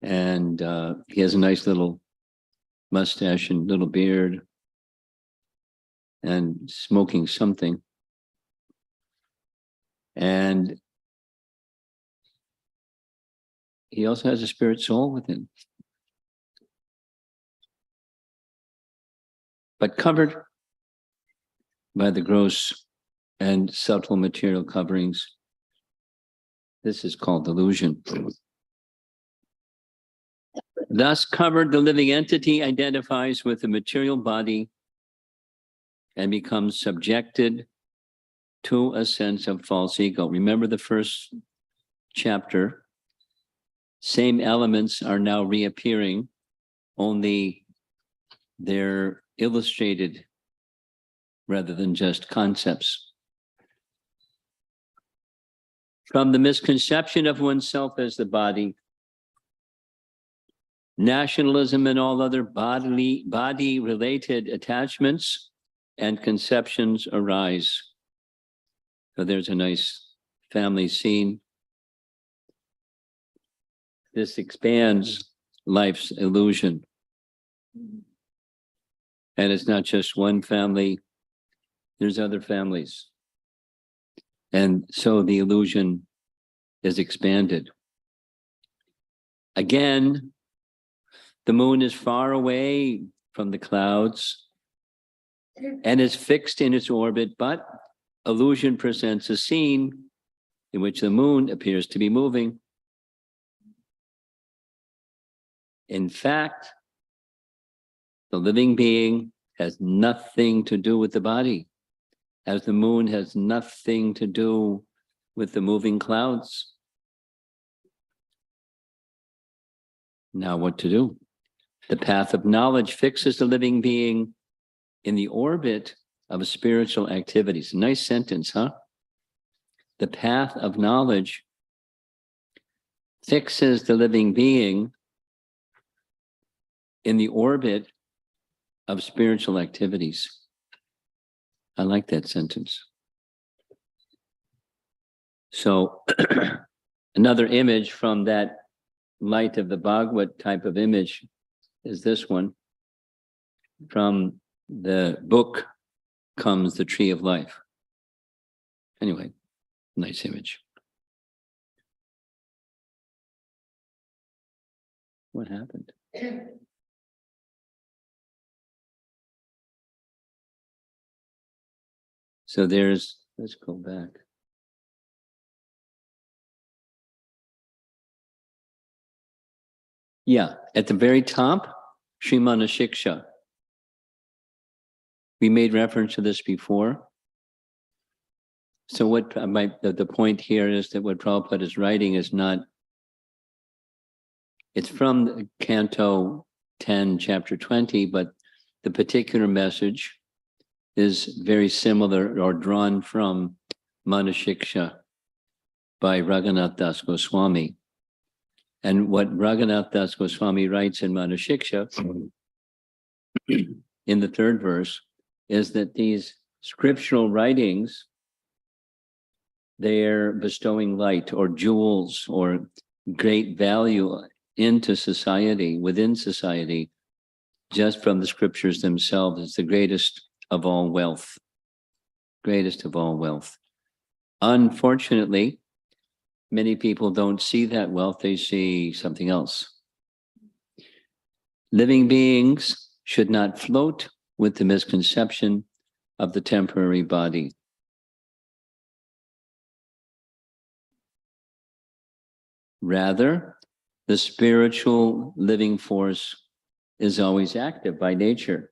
And he has a nice little mustache and little beard and smoking something. And he also has a spirit soul within. But covered by the gross and subtle material coverings. This is called delusion. Thus covered, the living entity identifies with the material body and becomes subjected to a sense of false ego. Remember the first chapter. Same elements are now reappearing, only they're illustrated rather than just concepts. From the misconception of oneself as the body, nationalism and all other body-related attachments and conceptions arise. So there's a nice family scene. This expands life's illusion. And it's not just one family, there's other families. And so the illusion is expanded. Again, the moon is far away from the clouds and is fixed in its orbit, but illusion presents a scene in which the moon appears to be moving. In fact, the living being has nothing to do with the body, as the moon has nothing to do with the moving clouds. Now what to do? The path of knowledge fixes the living being in the orbit of spiritual activities. Nice sentence, huh? The path of knowledge fixes the living being in the orbit of spiritual activities. I like that sentence. So another image from that light of the Bhagavata type of image is this one. From the book comes the tree of life. Anyway, nice image. What happened? So there's, let's go back. Yeah, at the very top, Srimana Shiksha. We made reference to this before. So what the point here is that what Prabhupada is writing is not, it's from Canto 10, Chapter 20, but the particular message is very similar or drawn from Manashiksha by Raghunath Das Goswami. And what Raghunath Das Goswami writes in Manashiksha, in the third verse, is that these scriptural writings, they're bestowing light or jewels or great value into society, within society, just from the scriptures themselves. It's the greatest of all wealth, greatest of all wealth. Unfortunately, many people don't see that wealth, they see something else. Living beings should not float with the misconception of the temporary body. Rather, the spiritual living force is always active by nature.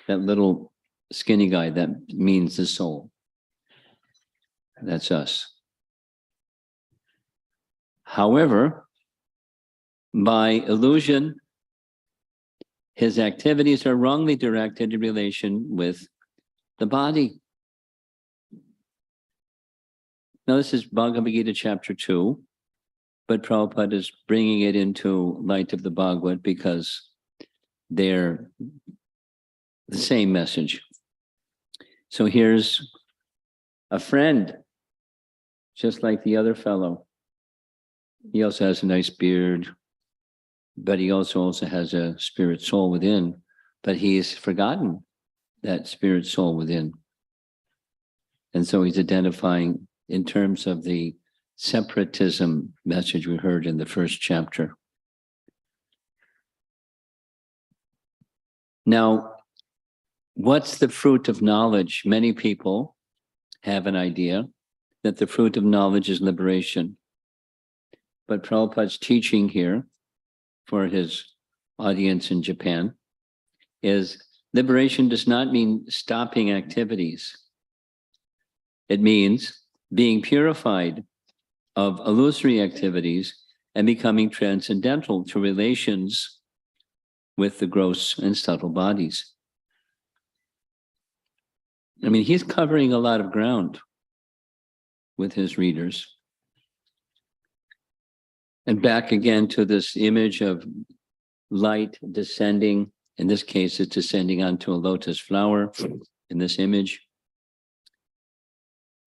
That little skinny guy, that means the soul. That's us. However, by illusion, his activities are wrongly directed in relation with the body. Now, this is Bhagavad Gita chapter 2, but Prabhupada is bringing it into light of the Bhagavad because they're the same message. So here's a friend, just like the other fellow. He also has a nice beard, but he also has a spirit soul within, but he has forgotten that spirit soul within. And so he's identifying in terms of the separatism message we heard in the first chapter. Now, what's the fruit of knowledge? Many people have an idea that the fruit of knowledge is liberation. But Prabhupada's teaching here for his audience in Japan is liberation does not mean stopping activities. It means being purified of illusory activities and becoming transcendental to relations with the gross and subtle bodies. I mean, he's covering a lot of ground with his readers. And back again to this image of light descending. In this case, it's descending onto a lotus flower in this image.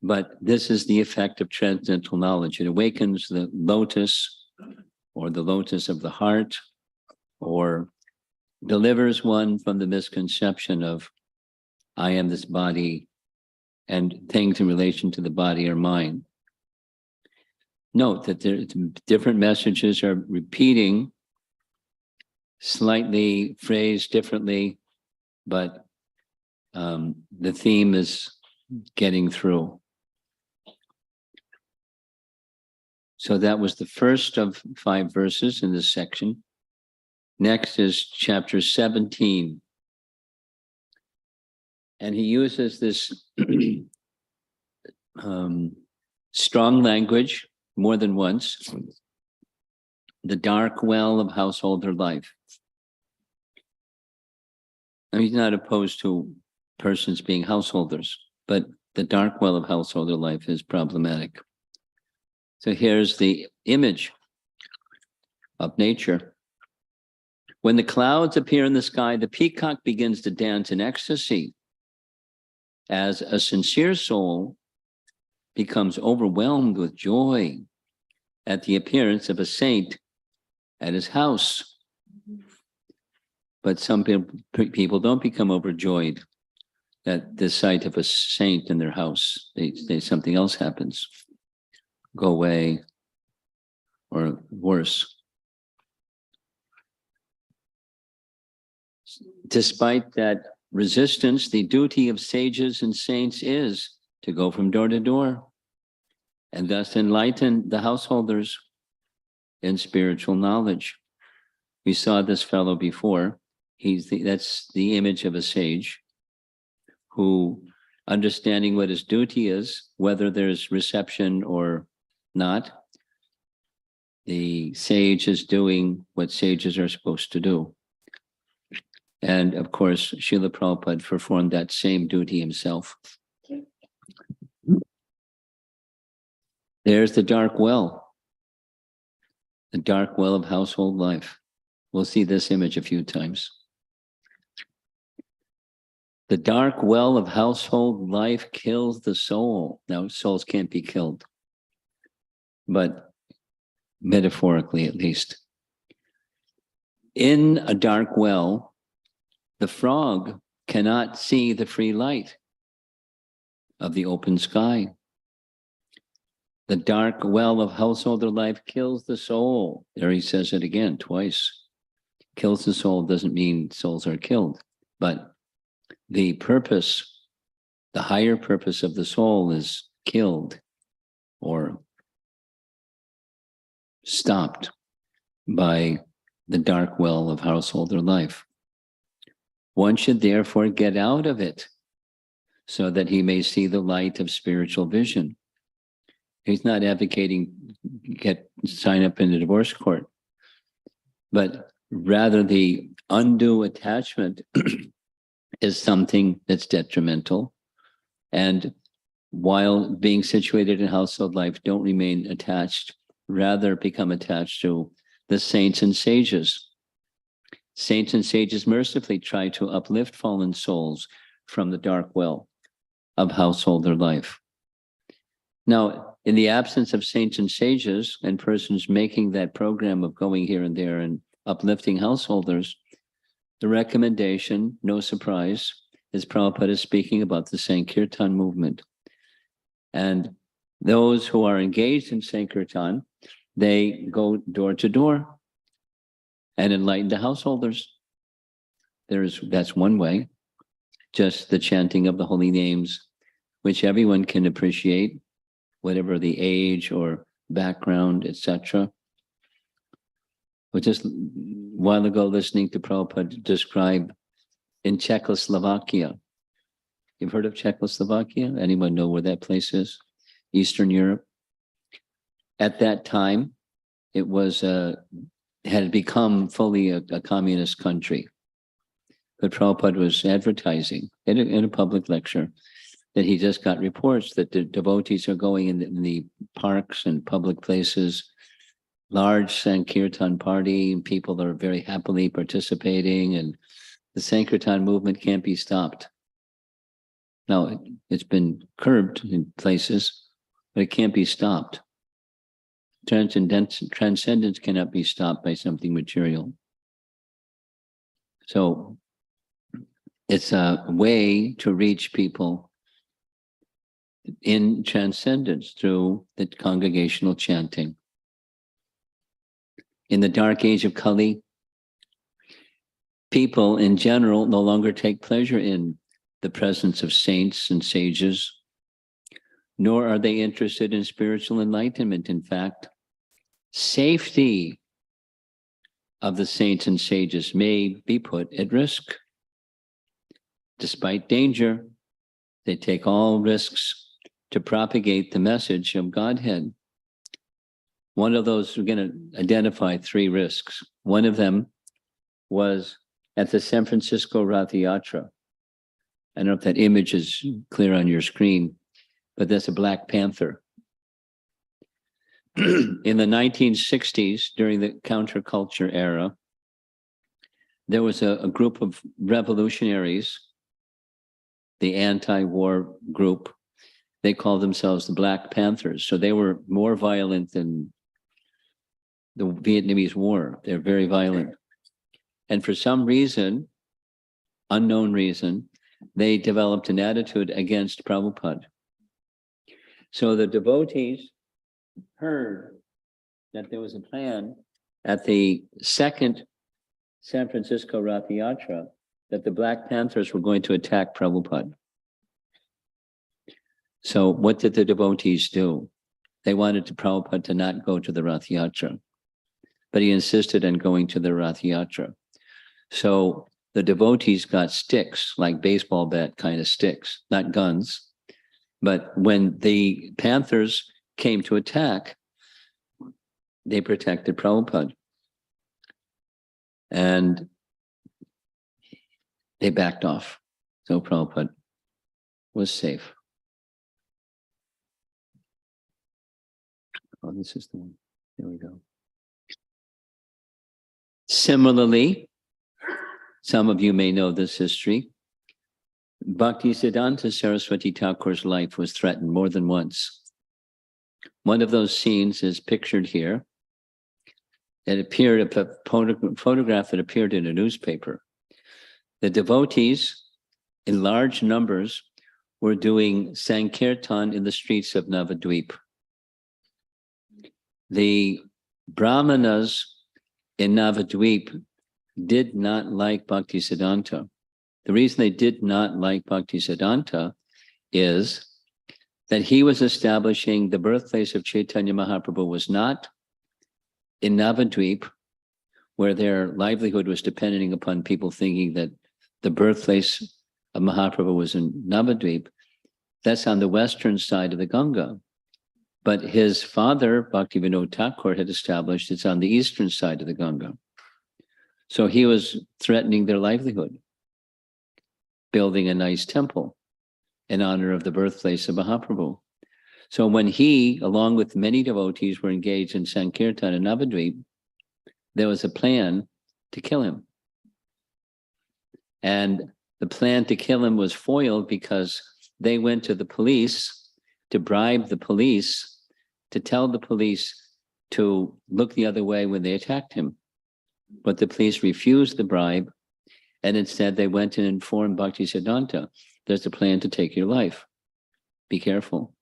But this is the effect of transcendental knowledge. It awakens the lotus, or the lotus of the heart, or delivers one from the misconception of, I am this body, and things in relation to the body are mine. Note that there different messages are repeating, slightly phrased differently, but the theme is getting through. So that was the first of 5 verses in this section. Next is chapter 17. And he uses this strong language more than once. The dark well of householder life. Now, he's not opposed to persons being householders, but the dark well of householder life is problematic. So here's the image of nature. When the clouds appear in the sky, the peacock begins to dance in ecstasy as a sincere soul becomes overwhelmed with joy at the appearance of a saint at his house. But some people don't become overjoyed at the sight of a saint in their house. Something else happens. Go away, or worse. Despite that resistance, the duty of sages and saints is to go from door to door and thus enlighten the householders in spiritual knowledge. We saw this fellow before. That's the image of a sage who, understanding what his duty is, whether there's reception or not, the sage is doing what sages are supposed to do. And of course, Srila Prabhupada performed that same duty himself. There's the dark well of household life. We'll see this image a few times. The dark well of household life kills the soul. Now, souls can't be killed, but metaphorically at least. In a dark well, the frog cannot see the free light of the open sky. The dark well of householder life kills the soul. There he says it again, twice. Kills the soul doesn't mean souls are killed, but the purpose, the higher purpose of the soul is killed or stopped by the dark well of householder life. One should therefore get out of it so that he may see the light of spiritual vision. He's not advocating sign up in the divorce court, but rather the undue attachment is something that's detrimental. And while being situated in household life, don't remain attached, rather become attached to the saints and sages. Saints and sages mercifully try to uplift fallen souls from the dark well of householder life. Now, in the absence of saints and sages and persons making that program of going here and there and uplifting householders, the recommendation, no surprise, is Prabhupada is speaking about the Sankirtan movement. And those who are engaged in Sankirtan, they go door to door and enlighten the householders. That's one way, just the chanting of the holy names, which everyone can appreciate, whatever the age or background, etc. I was just a while ago listening to Prabhupada describe in Czechoslovakia. You've heard of Czechoslovakia? Anyone know where that place is? Eastern Europe. At that time, it was had become fully a communist country. But Prabhupada was advertising in a public lecture that he just got reports that the devotees are going in the parks and public places, large Sankirtan party, and people are very happily participating, and the Sankirtan movement can't be stopped. Now, it's been curbed in places, but it can't be stopped. Transcendence cannot be stopped by something material. So it's a way to reach people in transcendence through the congregational chanting. In the dark age of Kali, people in general no longer take pleasure in the presence of saints and sages, nor are they interested in spiritual enlightenment. In fact, safety of the saints and sages may be put at risk. Despite danger, they take all risks to propagate the message of Godhead. One of those, we're going to identify 3 risks. One of them was at the San Francisco Rath Yatra. I don't know if that image is clear on your screen, but that's a Black Panther. In the 1960s, during the counterculture era, there was a group of revolutionaries, the anti-war group. They called themselves the Black Panthers. So they were more violent than the Vietnamese War. They're very violent. And for some reason, unknown reason, they developed an attitude against Prabhupada. So the devotees heard that there was a plan at the second San Francisco Rath Yatra that the Black Panthers were going to attack Prabhupada. So what did the devotees do? They wanted Prabhupada to not go to the Rath Yatra, but he insisted on going to the Rath Yatra. So the devotees got sticks, like baseball bat kind of sticks, not guns. But when the Panthers came to attack, they protected Prabhupada. And they backed off. So Prabhupada was safe. Oh, this is the one. There we go. Similarly, some of you may know this history. Bhaktisiddhanta Saraswati Thakur's life was threatened more than once. One of those scenes is pictured here. It appeared, a photograph that appeared in a newspaper. The devotees, in large numbers, were doing Sankirtan in the streets of Navadvip. The Brahmanas in Navadvip did not like Bhaktisiddhanta. The reason they did not like Bhaktisiddhanta is that he was establishing the birthplace of Chaitanya Mahaprabhu was not in Navadvip, where their livelihood was depending upon people thinking that the birthplace of Mahaprabhu was in Navadvip. That's on the western side of the Ganga. But his father, Bhaktivinoda Thakur, had established it's on the eastern side of the Ganga. So he was threatening their livelihood, building a nice temple in honor of the birthplace of Mahaprabhu. So when he, along with many devotees, were engaged in Sankirtan in Navadvip, there was a plan to kill him. And the plan to kill him was foiled because they went to the police to bribe the police, to tell the police to look the other way when they attacked him. But the police refused the bribe, and instead they went and informed Bhaktisiddhanta, there's a plan to take your life. Be careful.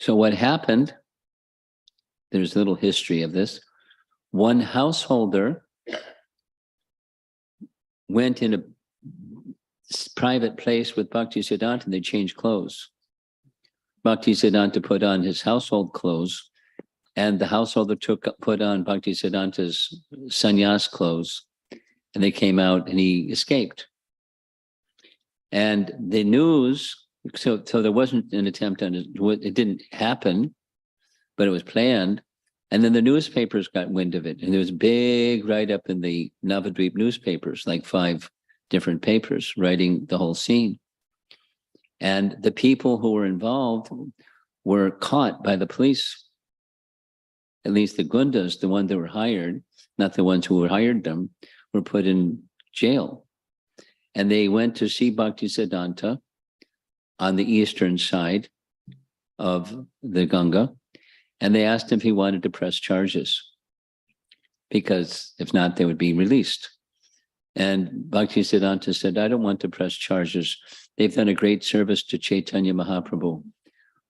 So what happened, there's a little history of this. One householder went in a private place with Bhaktisiddhanta and they changed clothes. Bhaktisiddhanta put on his household clothes, and the householder put on Bhaktisiddhanta's sannyas clothes, and they came out and he escaped. And the news, so there wasn't an attempt on it didn't happen, but it was planned. And then the newspapers got wind of it. And there was a big write-up in the Navadvip newspapers, like 5 different papers writing the whole scene. And the people who were involved were caught by the police. At least the gundas, the ones that were hired, not the ones who hired them, were put in jail. And they went to see Bhaktisiddhanta on the eastern side of the Ganga. And they asked him if he wanted to press charges, because if not, they would be released. And Bhaktisiddhanta said, I don't want to press charges. They've done a great service to Chaitanya Mahaprabhu.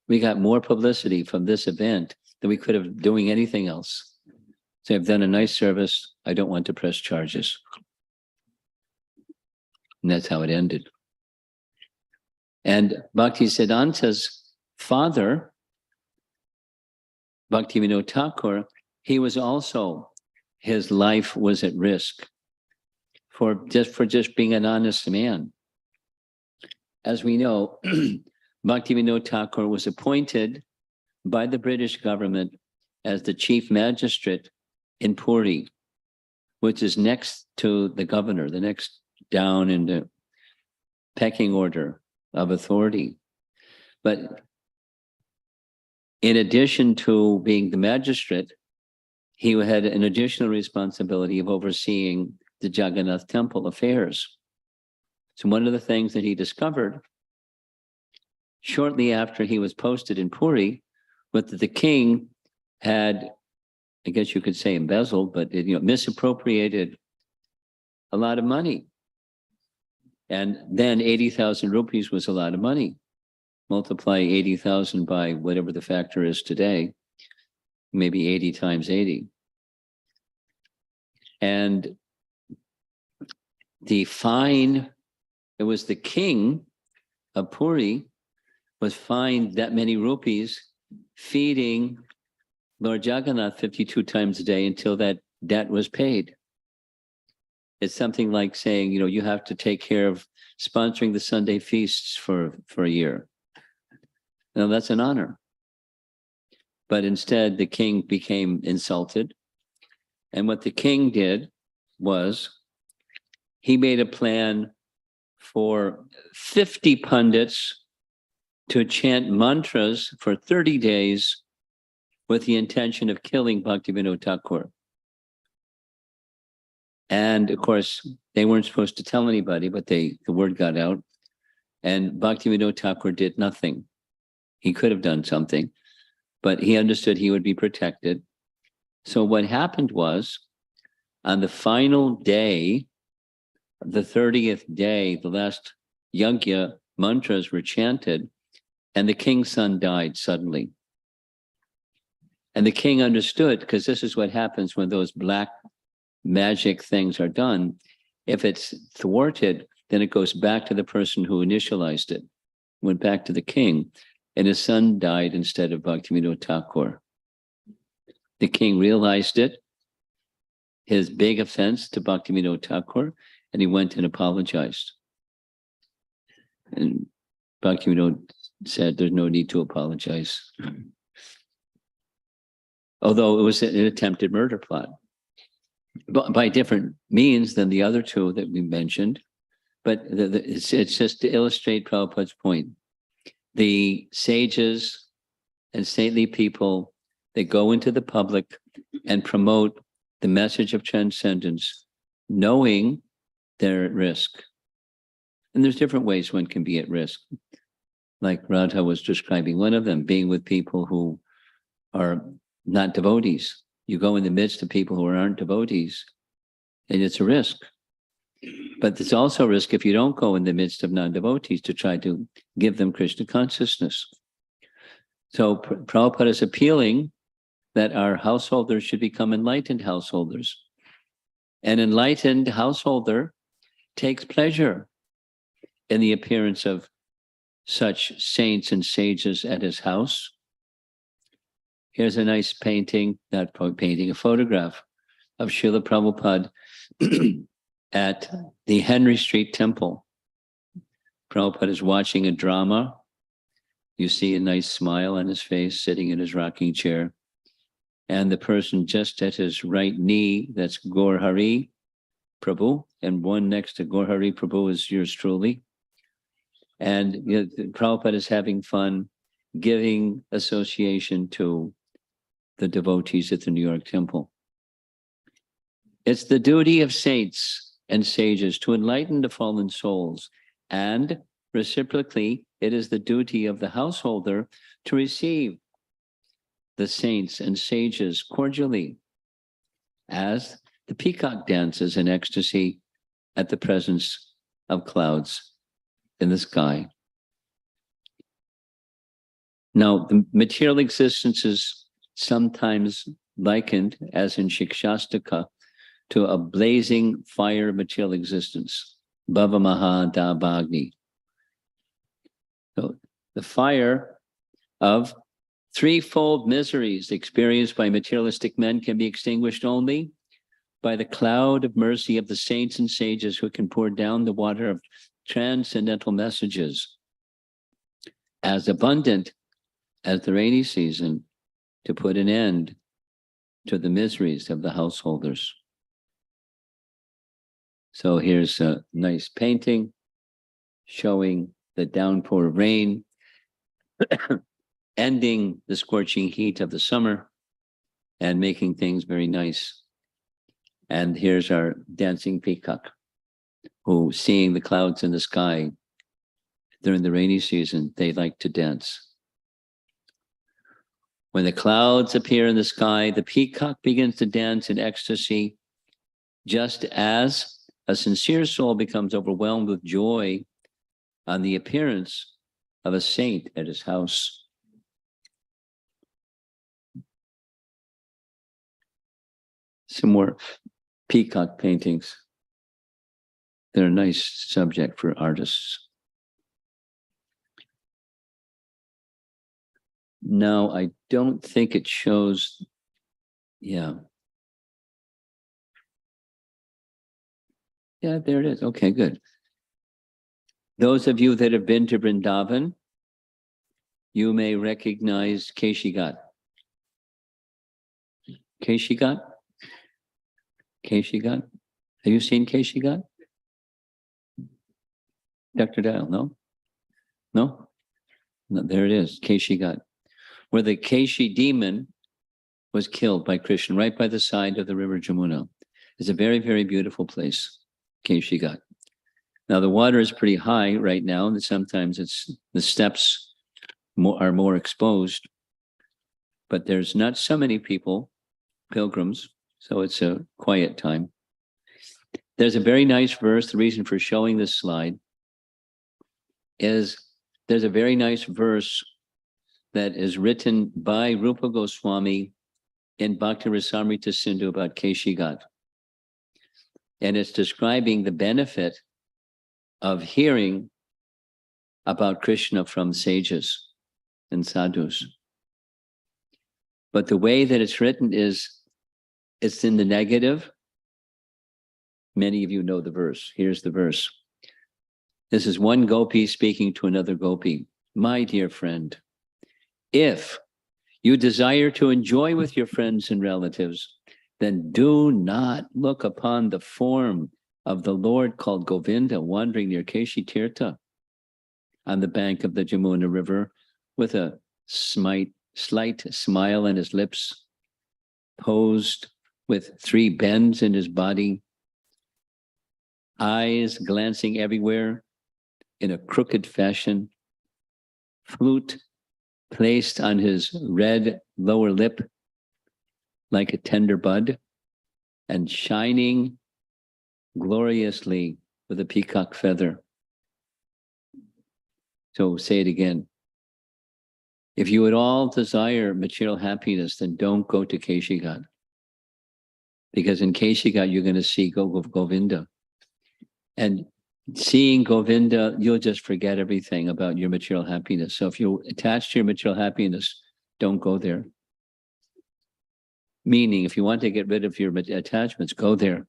We got more publicity from this event than we could have doing anything else. So I've done a nice service. I don't want to press charges. And that's how it ended. And Bhaktisiddhanta's father, Bhaktivinoda Thakur, he was also, his life was at risk for just being an honest man. As we know, Bhaktivinoda Thakur was appointed by the British government as the chief magistrate in Puri, which is next to the governor, the next down in the pecking order of authority. But in addition to being the magistrate, he had an additional responsibility of overseeing the Jagannath temple affairs. So one of the things that he discovered shortly after he was posted in Puri was that the king had, I guess you could say embezzled, but misappropriated a lot of money. And then 80,000 rupees was a lot of money. Multiply 80,000 by whatever the factor is today, maybe 80 times 80. And the fine, it was the king of Puri was fined that many rupees feeding Lord Jagannath 52 times a day until that debt was paid. It's something like saying, you have to take care of sponsoring the Sunday feasts for a year. Now that's an honor. But instead, the king became insulted. And what the king did was he made a plan for 50 pundits to chant mantras for 30 days with the intention of killing Bhaktivinoda Thakur. And of course, they weren't supposed to tell anybody, but the word got out. And Bhaktivinoda Thakur did nothing. He could have done something, but he understood he would be protected. So what happened was, on the final day, the 30th day, the last yajna mantras were chanted, and the king's son died suddenly. And the king understood, because this is what happens when those black magic things are done. If it's thwarted, then it goes back to the person who initialized it, went back to the king, and his son died instead of Bhaktivinoda Thakur. The king realized it, his big offense to Bhaktivinoda Thakur, and he went and apologized. And Bhaktivinoda said, there's no need to apologize. Although it was an attempted murder plot, but by different means than the other two that we mentioned. But it's just to illustrate Prabhupada's point. The sages and saintly people, they go into the public and promote the message of transcendence, knowing they're at risk. And there's different ways one can be at risk. Like Radha was describing one of them, being with people who are not devotees. You go in the midst of people who aren't devotees, and it's a risk. But it's also a risk if you don't go in the midst of non-devotees to try to give them Krishna consciousness. So Prabhupada is appealing that our householders should become enlightened householders. An enlightened householder takes pleasure in the appearance of such saints and sages at his house. Here's a nice painting, not painting, a photograph of Srila Prabhupada at the Henry Street Temple. Prabhupada is watching a drama. You see a nice smile on his face, sitting in his rocking chair. And the person just at his right knee, that's Gaur Hari Prabhu, and one next to Gaur Hari Prabhu is yours truly. And Prabhupada is having fun giving association to the devotees at the New York Temple. It's the duty of saints and sages to enlighten the fallen souls, and reciprocally, it is the duty of the householder to receive the saints and sages cordially, as the peacock dances in ecstasy at the presence of clouds in the sky. Now, the material existence is sometimes likened, as in Shikshastaka, to a blazing fire material existence, Bhava Maha Da Bhagni. So the fire of threefold miseries experienced by materialistic men can be extinguished only by the cloud of mercy of the saints and sages who can pour down the water of transcendental messages as abundant as the rainy season to put an end to the miseries of the householders. So here's a nice painting showing the downpour of rain, ending the scorching heat of the summer and making things very nice. And here's our dancing peacock, who, seeing the clouds in the sky during the rainy season, they like to dance. When the clouds appear in the sky, the peacock begins to dance in ecstasy, just as a sincere soul becomes overwhelmed with joy on the appearance of a saint at his house. Some more peacock paintings. They're a nice subject for artists. No, I don't think it shows. Yeah. Yeah, there it is. Okay, good. Those of you that have been to Vrindavan, you may recognize Keshigat. Keshigat? Keshigat? Have you seen Keshigat? Dr. Dial, no? No? No, there it is, Keshigat, where the Keshi demon was killed by Krishna, right by the side of the river Jamuna. It's a very, very beautiful place, Keshigat. Now, the water is pretty high right now, and sometimes the steps are more exposed, but there's not so many people, pilgrims, so it's a quiet time. There's a very nice verse. The reason for showing this slide is there's a very nice verse that is written by Rupa Goswami in Bhakti Rasamrita Sindhu about Keshigat. And it's describing the benefit of hearing about Krishna from sages and sadhus. But the way that it's written is, it's in the negative. Many of you know the verse. Here's the verse. This is one gopi speaking to another gopi. My dear friend, if you desire to enjoy with your friends and relatives, then do not look upon the form of the Lord called Govinda wandering near Keshi Tirtha on the bank of the Jamuna River with a slight smile on his lips, posed with three bends in his body, eyes glancing everywhere in a crooked fashion, flute placed on his red lower lip, like a tender bud and shining gloriously with a peacock feather. So say it again. If you at all desire material happiness, then don't go to Keshigat. Because in Keshigat, you're going to see Govinda. And seeing Govinda, you'll just forget everything about your material happiness. So if you attach to your material happiness, don't go there. Meaning, if you want to get rid of your attachments, go there.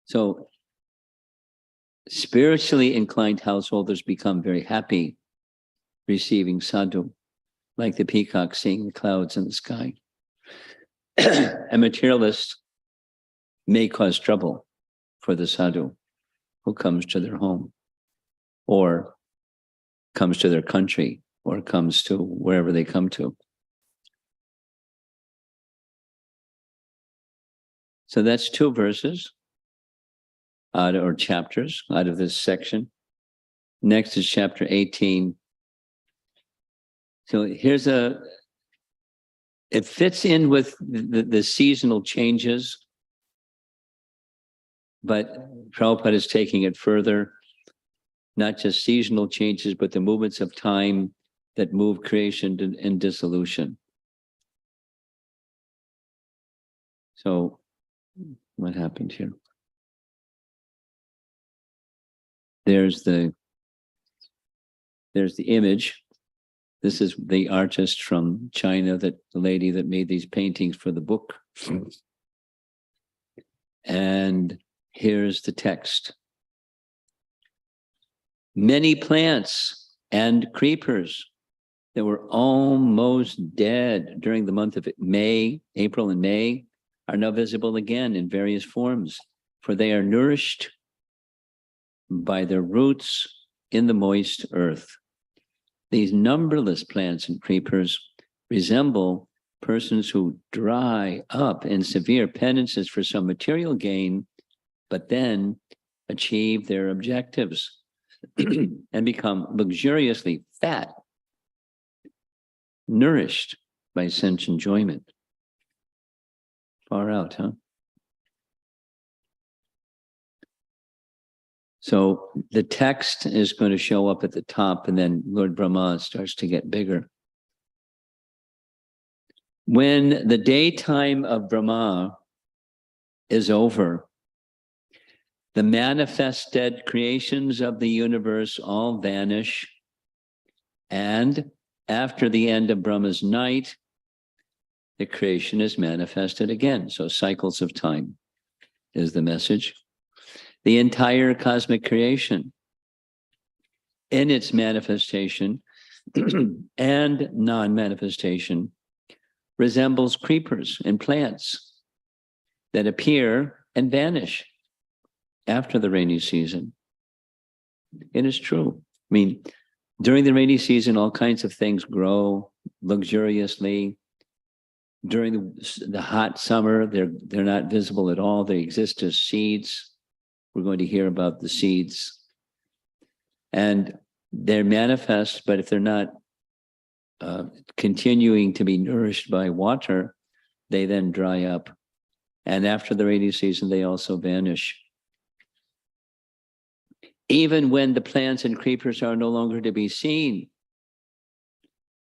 So spiritually inclined householders become very happy receiving sadhu, like the peacock seeing the clouds in the sky. A materialist may cause trouble for the sadhu who comes to their home or comes to their country or comes to wherever they come to. So that's 2 verses or chapters out of this section. Next is chapter 18. So it fits in with the seasonal changes, but Prabhupada is taking it further, not just seasonal changes, but the movements of time that move creation and dissolution. So what happened here? There's the image. This is the artist from China, the lady that made these paintings for the book. And here's the text. Many plants and creepers that were almost dead during the month of April and May, are now visible again in various forms, for they are nourished by their roots in the moist earth. These numberless plants and creepers resemble persons who dry up in severe penances for some material gain, but then achieve their objectives and become luxuriously fat, nourished by sense enjoyment. Far out, huh? So the text is going to show up at the top, and then Lord Brahma starts to get bigger. When the daytime of Brahma is over, the manifested creations of the universe all vanish, and after the end of Brahma's night, the creation is manifested again. So cycles of time is the message. The entire cosmic creation in its manifestation and non-manifestation resembles creepers and plants that appear and vanish after the rainy season. It is true. I mean, during the rainy season, all kinds of things grow luxuriously. During the hot summer, they're not visible at all. They exist as seeds. We're going to hear about the seeds. And they're manifest, but if they're not continuing to be nourished by water, they then dry up. And after the rainy season, they also vanish. Even when the plants and creepers are no longer to be seen,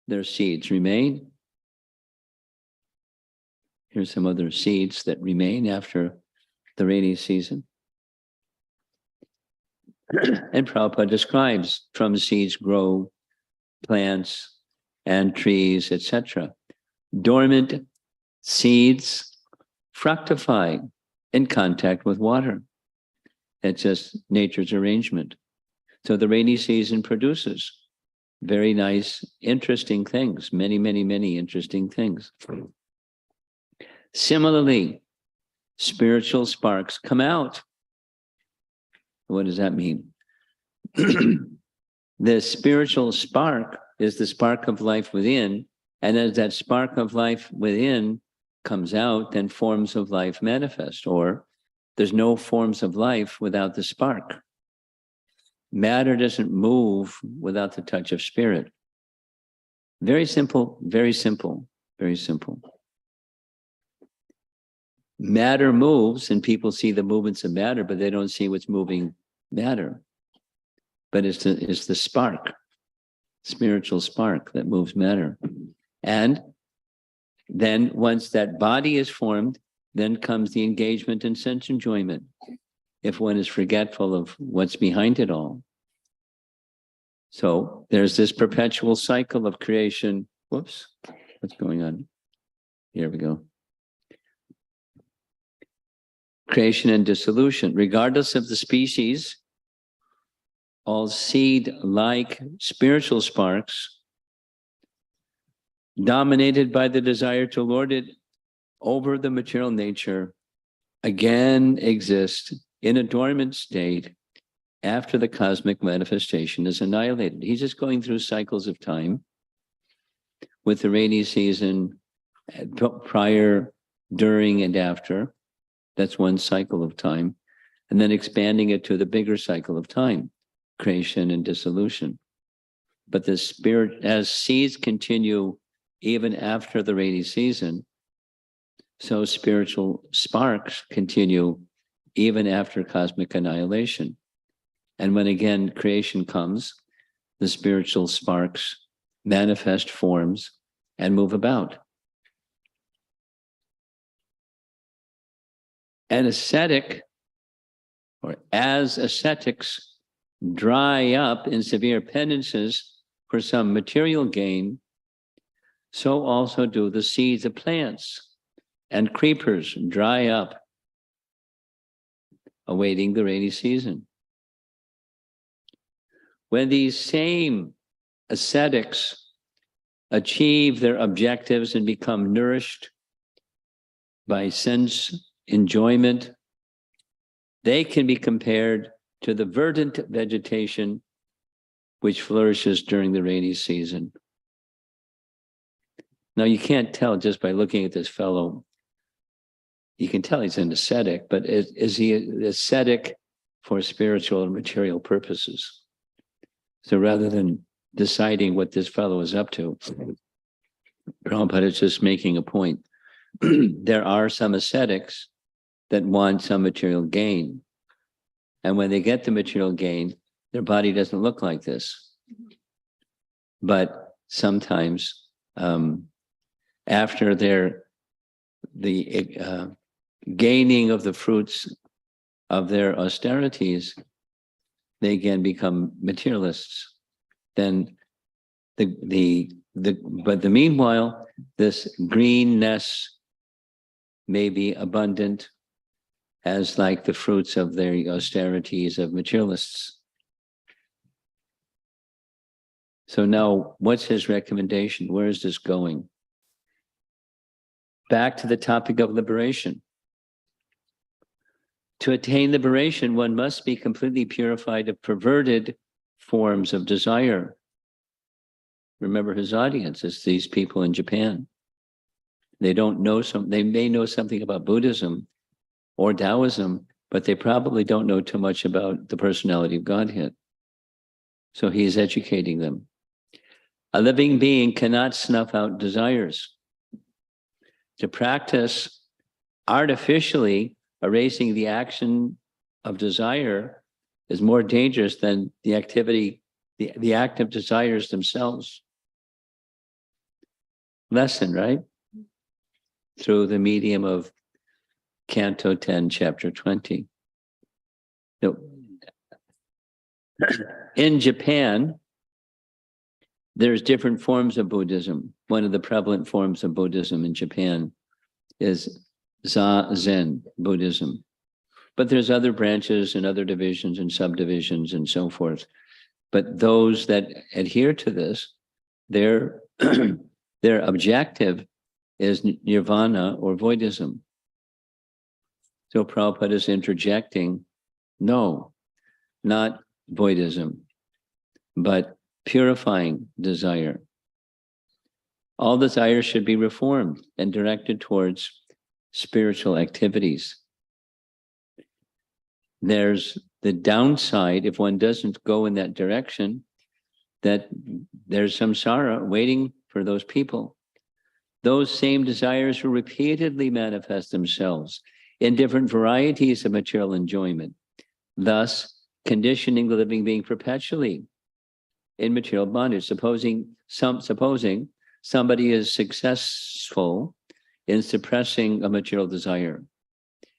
their seeds remain. Here's some other seeds that remain after the rainy season. And Prabhupada describes from seeds grow plants and trees, etc. Dormant seeds fructify in contact with water. It's just nature's arrangement. So the rainy season produces very nice, interesting things, many, many, many interesting things. Similarly, spiritual sparks come out. What does that mean? The spiritual spark is the spark of life within, and as that spark of life within comes out, then forms of life manifest, or there's no forms of life without the spark. Matter doesn't move without the touch of spirit. Very simple, very simple, very simple. Matter moves, and people see the movements of matter, but they don't see what's moving matter. But it's the spark, spiritual spark that moves matter. And then once that body is formed, then comes the engagement in sense enjoyment, if one is forgetful of what's behind it all. So there's this perpetual cycle of creation. Whoops, what's going on? Here we go. Creation and dissolution. Regardless of the species, all seed-like spiritual sparks, dominated by the desire to lord it over the material nature, again exist in a dormant state after the cosmic manifestation is annihilated. He's just going through cycles of time with the rainy season, prior, during, and after. That's one cycle of time. And then expanding it to the bigger cycle of time, creation and dissolution. But the spirit, as seeds continue even after the rainy season, so spiritual sparks continue even after cosmic annihilation. And when again creation comes, the spiritual sparks manifest forms and move about. An ascetic, or as ascetics dry up in severe penances for some material gain, so also do the seeds of plants and creepers dry up, awaiting the rainy season. When these same ascetics achieve their objectives and become nourished by sense enjoyment, they can be compared to the verdant vegetation which flourishes during the rainy season. Now, you can't tell just by looking at this fellow. You can tell he's an ascetic, but is he an ascetic for spiritual and material purposes? So rather than deciding what this fellow is up to, Prabhupada is just making a point. There are some ascetics that want some material gain. And when they get the material gain, their body doesn't look like this. But sometimes after the gaining of the fruits of their austerities, they again become materialists. Then but the meanwhile, this greenness may be abundant as like the fruits of their austerities of materialists. So now, what's his recommendation? Where is this going? Back to the topic of liberation. To attain liberation, one must be completely purified of perverted forms of desire. Remember his audience, it's these people in Japan. They don't know they may know something about Buddhism or Taoism, but they probably don't know too much about the personality of Godhead. So he's educating them. A living being cannot snuff out desires. To practice artificially erasing the action of desire is more dangerous than the activity, the act of desires themselves. Lesson, right? Through the medium of Canto 10, Chapter 20. So, in Japan, there's different forms of Buddhism. One of the prevalent forms of Buddhism in Japan is Zazen Buddhism. But there's other branches and other divisions and subdivisions and so forth. But those that adhere to this, their objective is nirvana or voidism. So Prabhupada is interjecting, no, not voidism, but purifying desire. All desire should be reformed and directed towards spiritual activities. There's the downside if one doesn't go in that direction, that there's samsara waiting for those people. Those same desires will repeatedly manifest themselves in different varieties of material enjoyment, thus conditioning the living being perpetually in material bondage. Supposing somebody is successful in suppressing a material desire,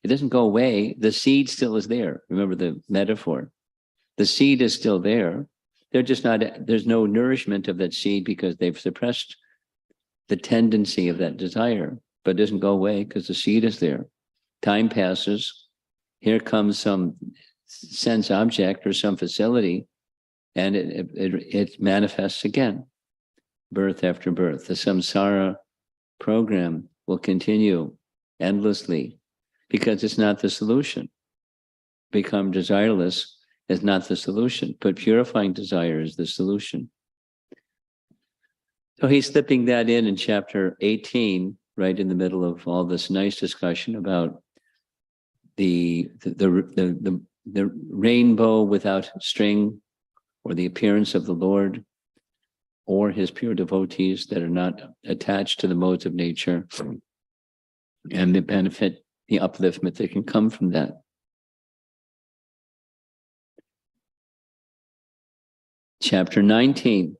it doesn't go away. The seed still is there. Remember the metaphor. The seed is still there. They're just not, there's no nourishment of that seed because they've suppressed the tendency of that desire, but it doesn't go away because the seed is there. Time passes. Here comes some sense object or some facility, and it manifests again, birth after birth. The samsara program will continue endlessly because it's not the solution. Become desireless is not the solution, but purifying desire is the solution. So he's slipping that in chapter 18, right in the middle of all this nice discussion about the rainbow without string, or the appearance of the Lord, or his pure devotees that are not attached to the modes of nature, and the benefit, the upliftment that can come from that. Chapter 19,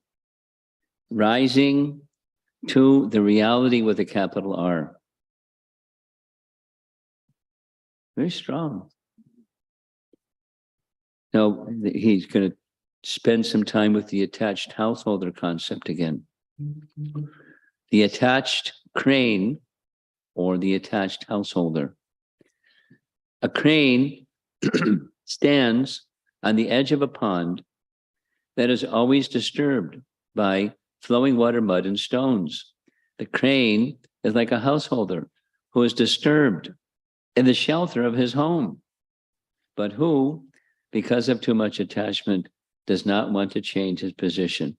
rising to the reality with a capital R. Very strong. Now, he's going to spend some time with the attached householder concept again. The attached crane or the attached householder. A crane stands on the edge of a pond that is always disturbed by flowing water, mud, and stones. The crane is like a householder who is disturbed in the shelter of his home, but who, because of too much attachment, does not want to change his position.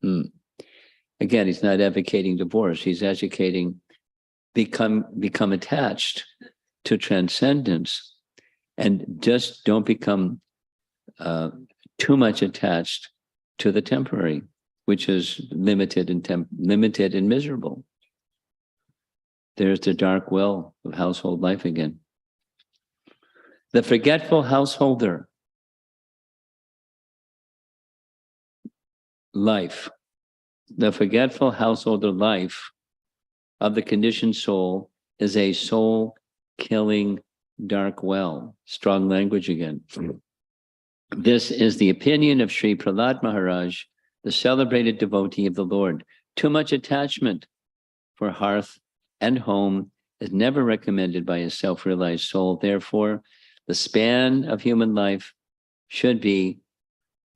Again, he's not advocating divorce. He's advocating become attached to transcendence, and just don't become too much attached to the temporary, which is limited and miserable. There's the dark well of household life again. The forgetful householder life, the forgetful householder life of the conditioned soul is a soul-killing dark well. Strong language again. This is the opinion of Sri Prahlad Maharaj, the celebrated devotee of the Lord. Too much attachment for hearth and home is never recommended by a self-realized soul. Therefore, the span of human life should be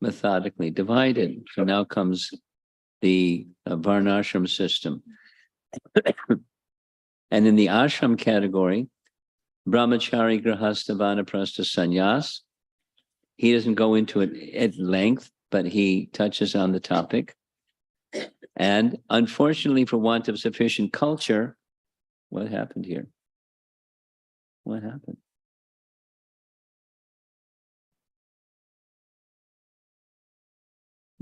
methodically divided. So now comes the varnashram system. And in the ashram category, brahmachari, grahastha, vanaprastha, sannyas. He doesn't go into it at length, but he touches on the topic. And unfortunately, for want of sufficient culture, what happened here? What happened?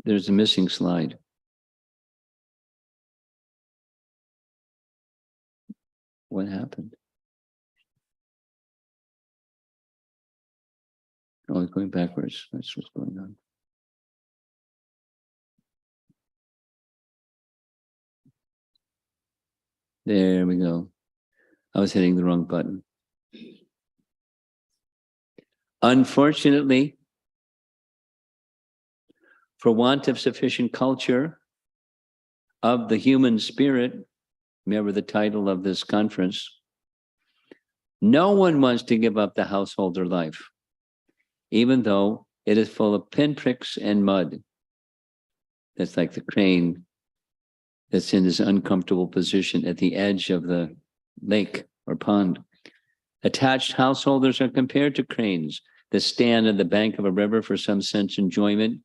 There's a missing slide. What happened? Oh, it's going backwards. That's what's going on. There we go. I was hitting the wrong button. Unfortunately, for want of sufficient culture of the human spirit, remember the title of this conference, no one wants to give up the householder life, even though it is full of pinpricks and mud. That's like the crane that's in this uncomfortable position at the edge of the lake or pond. Attached householders are compared to cranes that stand on the bank of a river for some sense enjoyment,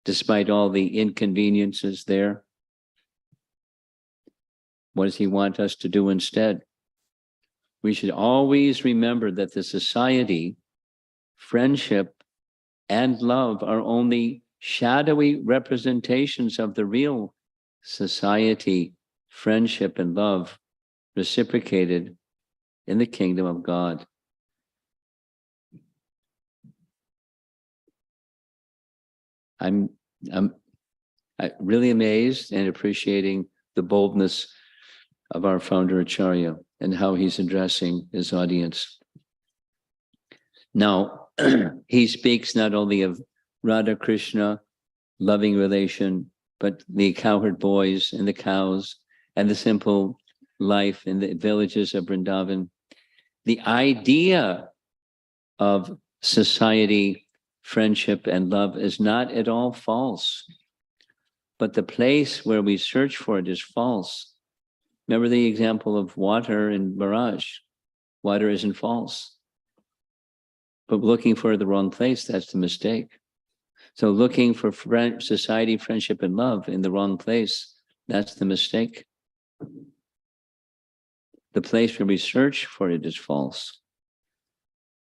despite all the inconveniences there. What does he want us to do instead? We should always remember that the society, friendship, and love are only shadowy representations of the real society, friendship, and love reciprocated in the kingdom of God. I'm really amazed and appreciating the boldness of our founder Acharya and how he's addressing his audience. Now, he speaks not only of Radha Krishna, loving relation, but the cowherd boys and the cows and the simple life in the villages of Vrindavan. The idea of society, friendship, and love is not at all false, but the place where we search for it is false. Remember the example of water in mirage. Water isn't false. But looking for the wrong place, that's the mistake. So looking for society, friendship, and love in the wrong place, that's the mistake. The place where we search for it is false.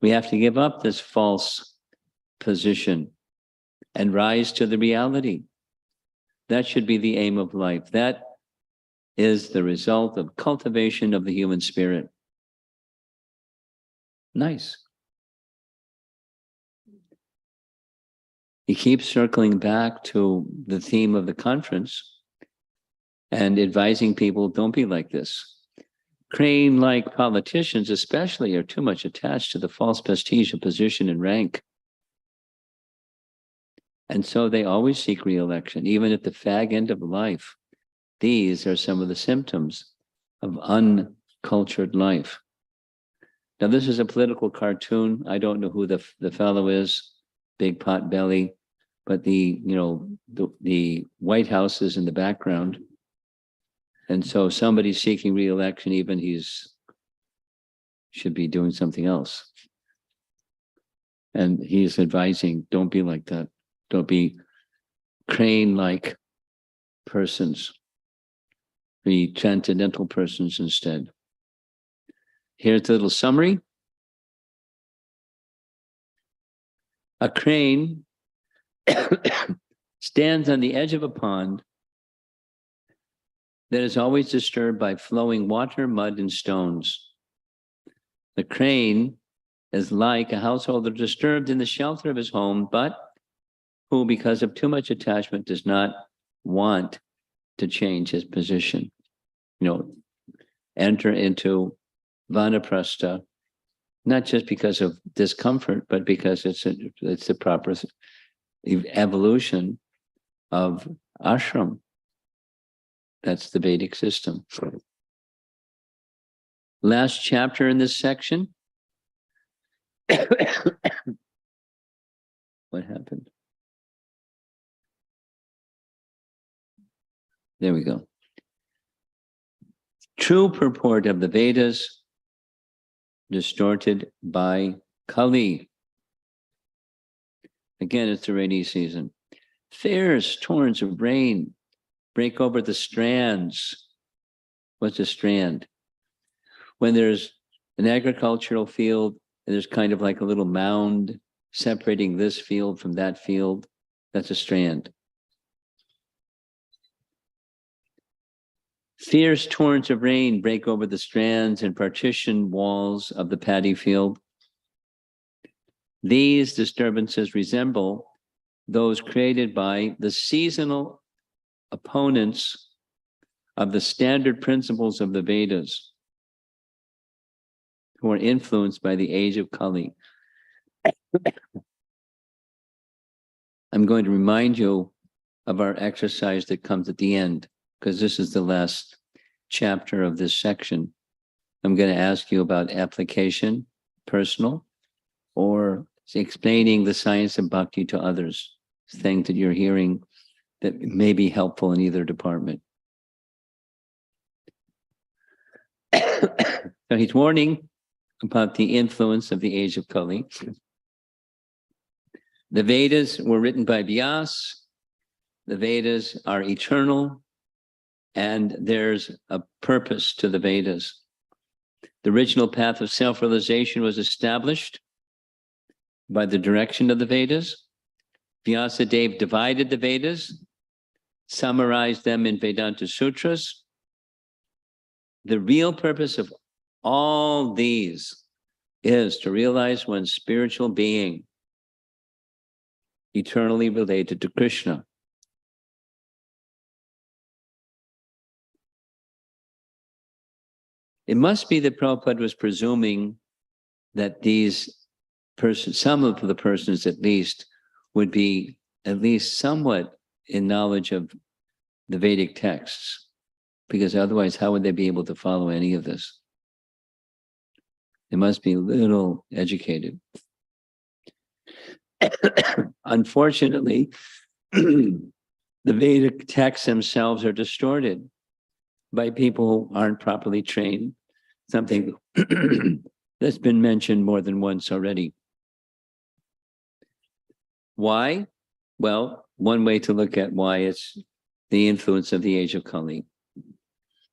We have to give up this false position and rise to the reality. That should be the aim of life. That is the result of cultivation of the human spirit. Nice. He keeps circling back to the theme of the conference and advising people, don't be like this. Crane-like politicians especially are too much attached to the false prestige of position and rank. And so they always seek re-election, even at the fag end of life. These are some of the symptoms of uncultured life. Now, this is a political cartoon. I don't know who the fellow is, big pot belly, but the White House is in the background. And so somebody's seeking re-election, even should be doing something else. And he's advising, don't be like that. Don't be crane-like persons. Be transcendental persons instead. Here's a little summary. A crane stands on the edge of a pond that is always disturbed by flowing water, mud, and stones. The crane is like a householder disturbed in the shelter of his home, but who, because of too much attachment, does not want to change his position. Enter into vanaprastha, not just because of discomfort, but because it's the proper evolution of ashram. That's the Vedic system. Last chapter in this section. What happened? There we go. True purport of the Vedas distorted by Kali. Again, it's the rainy season. Fierce torrents of rain break over the strands. What's a strand? When there's an agricultural field and there's kind of like a little mound separating this field from that field, that's a strand. Fierce torrents of rain break over the strands and partition walls of the paddy field. These disturbances resemble those created by the seasonal opponents of the standard principles of the Vedas, who are influenced by the age of Kali. I'm going to remind you of our exercise that comes at the end, because this is the last chapter of this section. I'm going to ask you about application, personal, or explaining the science of bhakti to others, things that you're hearing that may be helpful in either department. So he's warning about the influence of the age of Kali. The Vedas were written by Vyas. The Vedas are eternal, and there's a purpose to the Vedas. The original path of self-realization was established by the direction of the Vedas, Vyasadeva divided the Vedas, summarized them in Vedanta Sutras. The real purpose of all these is to realize one's spiritual being, eternally related to Krishna. It must be that Prabhupada was presuming that these persons, some of the persons at least, would be at least somewhat in knowledge of the Vedic texts, because otherwise, how would they be able to follow any of this? They must be a little educated. Unfortunately, the Vedic texts themselves are distorted by people who aren't properly trained, something that's been mentioned more than once already. Why? Well, one way to look at why is the influence of the age of Kali.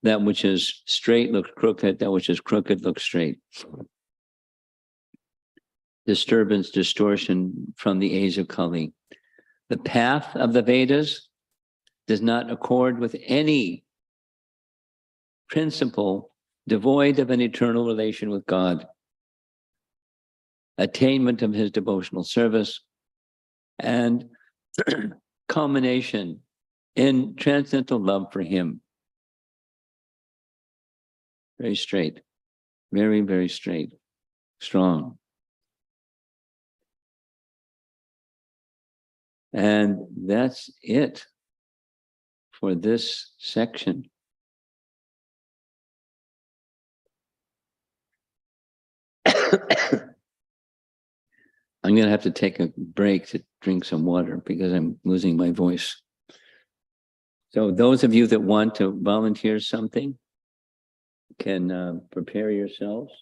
That which is straight looks crooked, that which is crooked looks straight. Disturbance, distortion from the age of Kali. The path of the Vedas does not accord with any principle devoid of an eternal relation with God, attainment of his devotional service, and culmination in transcendental love for him. Very straight, very, very straight, strong. And that's it for this section. I'm going to have to take a break to drink some water because I'm losing my voice. So those of you that want to volunteer something can prepare yourselves.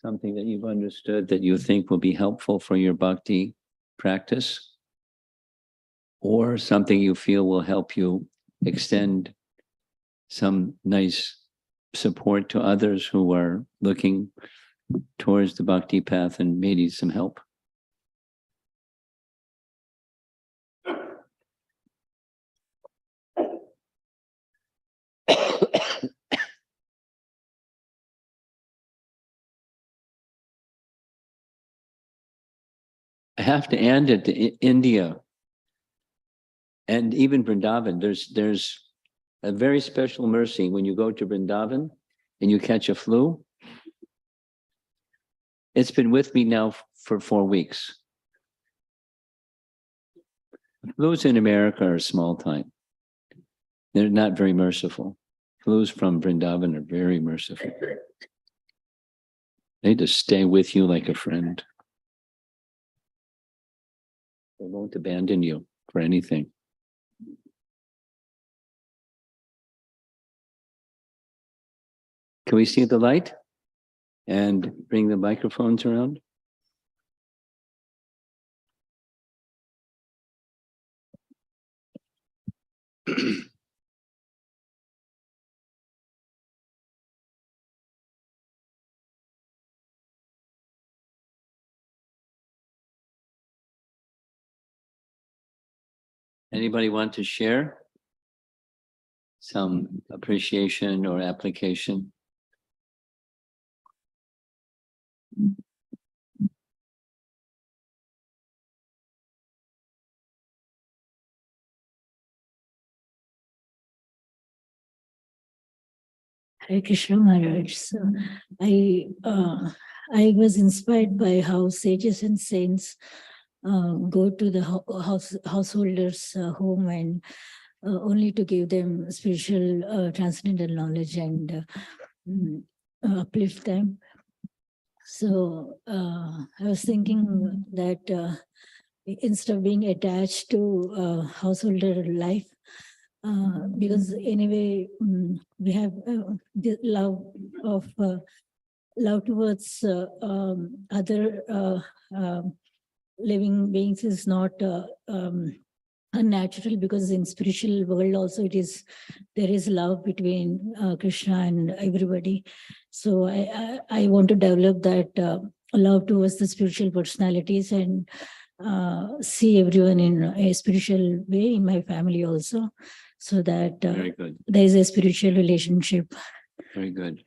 Something that you've understood that you think will be helpful for your bhakti practice, or something you feel will help you extend some nice support to others who are looking towards the bhakti path and may need some help. I have to end it to India and even Vrindavan. There's a very special mercy when you go to Vrindavan and you catch a flu. It's been with me now for 4 weeks. Flus in America are small time. They're not very merciful. Flus from Vrindavan are very merciful. They just stay with you like a friend. They won't abandon you for anything. Can we see the light? And bring the microphones around. Anybody want to share some appreciation or application? Hare Krishna Maharaj. So I was inspired by how sages and saints go to the householders' home and only to give them spiritual transcendental knowledge and uplift them. So I was thinking that instead of being attached to householder life, because anyway we have the love towards other living beings is not unnatural, because in spiritual world also there is love between Krishna and everybody. So I want to develop that love towards the spiritual personalities and see everyone in a spiritual way in my family also, so that Very good. there is a spiritual relationship. Very good.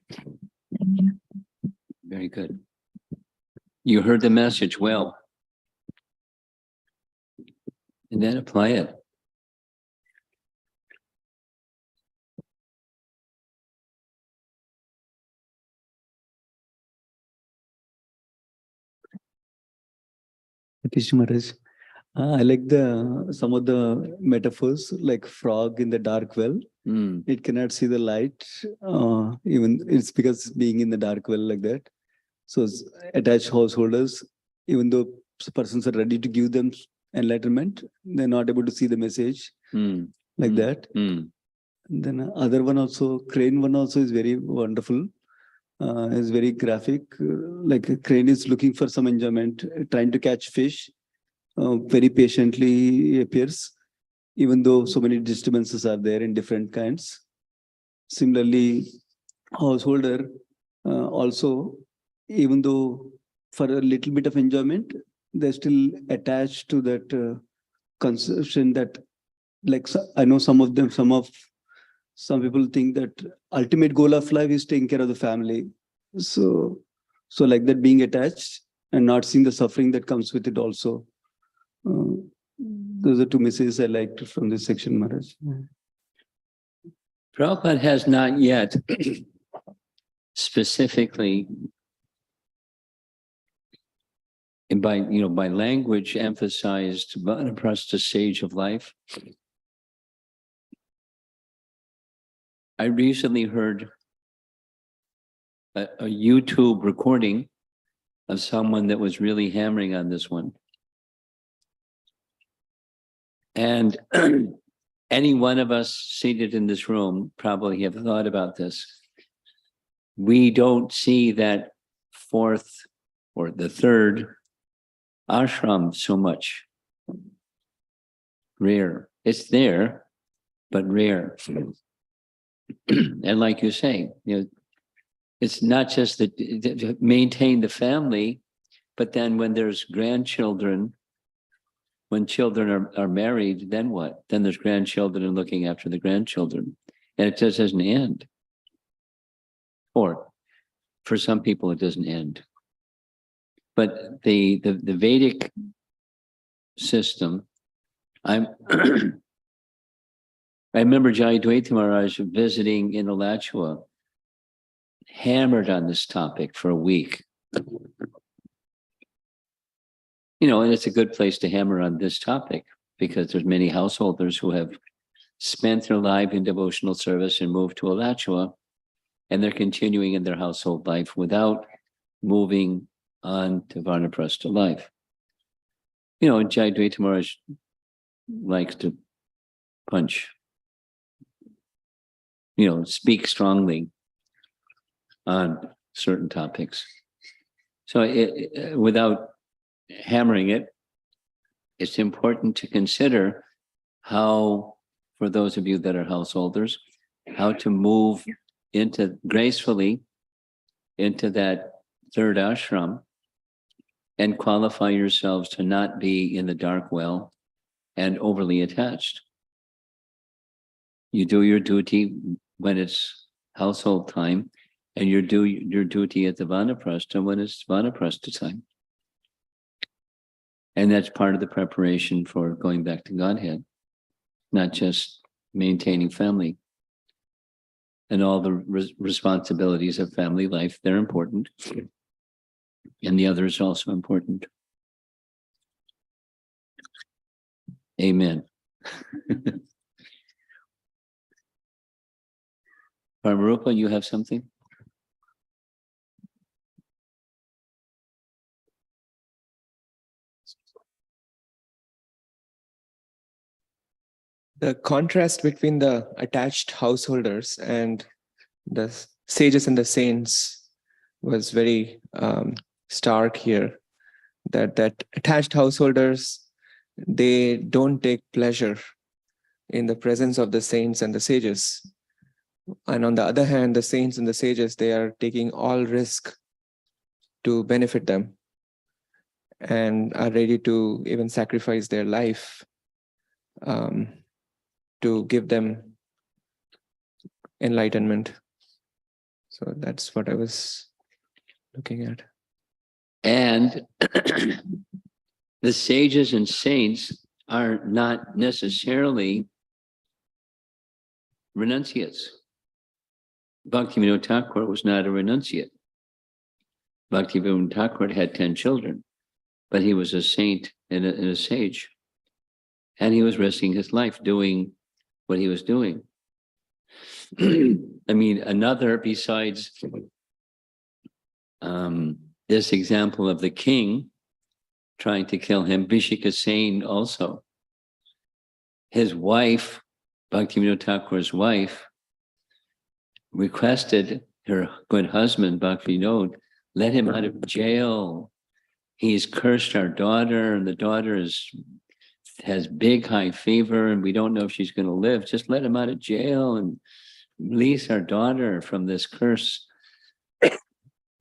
Thank you. Very good. You heard the message well. And then apply it. Krishna Maharaj. I like some of the metaphors, like frog in the dark well. Mm, It cannot see the light, even it's because being in the dark well like that. So attached householders, even though persons are ready to give them enlightenment, they're not able to see the message like that. mm. And then other one also, crane one also is very wonderful. Is very graphic. Like a crane is looking for some enjoyment, trying to catch fish. Very patiently appears, even though so many disturbances are there in different kinds. Similarly, householder also, even though for a little bit of enjoyment, they're still attached to that conception that, like I know some of them, some people think that ultimate goal of life is taking care of the family. So like that, being attached and not seeing the suffering that comes with it also. Those are two messages I liked from this section, Maharaj. Prabhupada has not yet specifically, and by language, emphasized Vanaprastha stage of life. I recently heard a YouTube recording of someone that was really hammering on this one. And any one of us seated in this room probably have thought about this. We don't see that fourth or the third ashram so much. Rare. It's there, but rare. And like you say, it's not just that to maintain the family, but then when there's grandchildren, when children are married, then what? Then there's grandchildren and looking after the grandchildren. And it just doesn't end. Or for some people, it doesn't end. But the Vedic system, I remember Jayadvaita Maharaj visiting in Alachua, hammered on this topic for a week. And it's a good place to hammer on this topic because there's many householders who have spent their life in devotional service and moved to Alachua, and they're continuing in their household life without moving on to Vanaprastha life. And Jayadvaita Maharaj likes to punch, speak strongly on certain topics. So without hammering it, it's important to consider how, for those of you that are householders, how to move gracefully into that third ashram and qualify yourselves to not be in the dark well and overly attached. You do your duty when it's household time, and you do your duty at the Vanaprastha when it's Vanaprastha time. And that's part of the preparation for going back to Godhead, not just maintaining family. And all the responsibilities of family life, they're important. And the other is also important. Amen. Paramarupa, you have something? The contrast between the attached householders and the sages and the saints was very stark here. That attached householders, they don't take pleasure in the presence of the saints and the sages. And on the other hand, the saints and the sages, they are taking all risk to benefit them and are ready to even sacrifice their life to give them enlightenment. So that's what I was looking at. And the sages and saints are not necessarily renunciates. Bhaktivinoda Thakur was not a renunciate. Bhaktivinoda Thakur had 10 children, but he was a saint and a sage. And he was risking his life doing what he was doing. I mean, another besides this example of the king trying to kill him, Vishika Sen also. His wife, Bhaktivinoda Thakur's wife, requested her good husband, Bhaktivinoda, let him out of jail. He's cursed our daughter, and the daughter has big high fever, and we don't know if she's going to live. Just let him out of jail and release our daughter from this curse.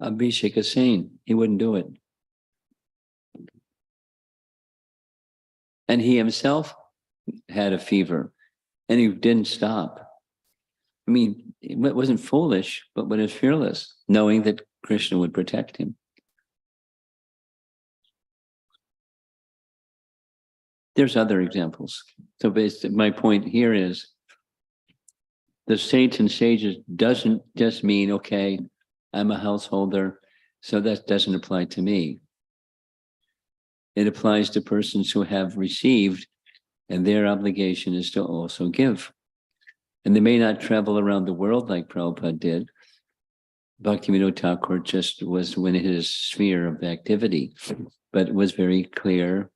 Abhishek Sen, he wouldn't do it. And he himself had a fever, and he didn't stop. I mean, it wasn't foolish, but was fearless, knowing that Krishna would protect him. There's other examples. So basically, my point here is the saints and sages doesn't just mean, okay, I'm a householder, so that doesn't apply to me. It applies to persons who have received, and their obligation is to also give. And they may not travel around the world like Prabhupada did. Bhaktivinoda Thakur just was within his sphere of activity, but was very clear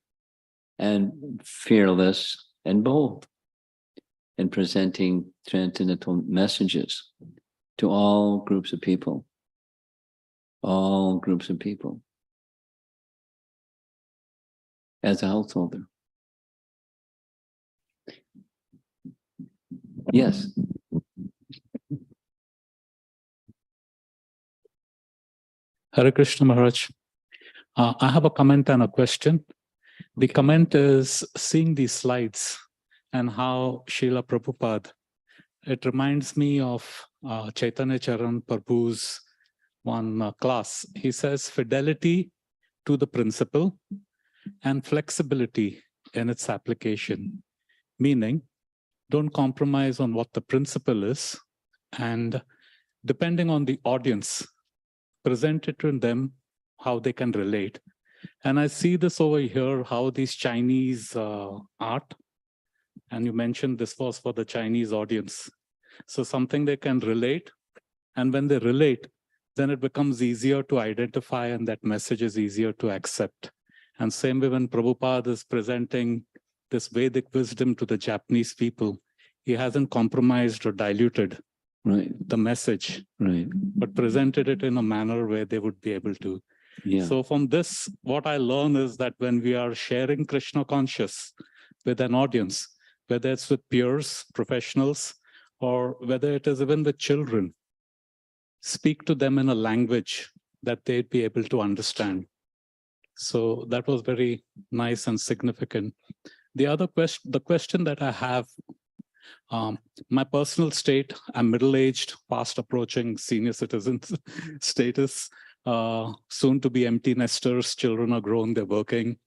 and fearless and bold in presenting transcendental messages to all groups of people. All groups of people. As a householder. Yes. Hare Krishna Maharaj. I have a comment and a question. The comment is seeing these slides and how Srila Prabhupada, it reminds me of Chaitanya Charan Prabhu's one class. He says fidelity to the principle and flexibility in its application, meaning don't compromise on what the principle is, and depending on the audience, present it to them how they can relate. And I see this over here, how these Chinese art, and you mentioned this was for the Chinese audience. So something they can relate, and when they relate, then it becomes easier to identify and that message is easier to accept. And same way when Prabhupada is presenting this Vedic wisdom to the Japanese people, he hasn't compromised or diluted the message, but presented it in a manner where they would be able to. Yeah. So from this, what I learn is that when we are sharing Krishna conscious with an audience, whether it's with peers, professionals, or whether it is even with children, speak to them in a language that they'd be able to understand. So that was very nice and significant. The other question, the question that I have, my personal state, I'm middle-aged, fast approaching senior citizen status, soon to be empty nesters, children are grown, they're working.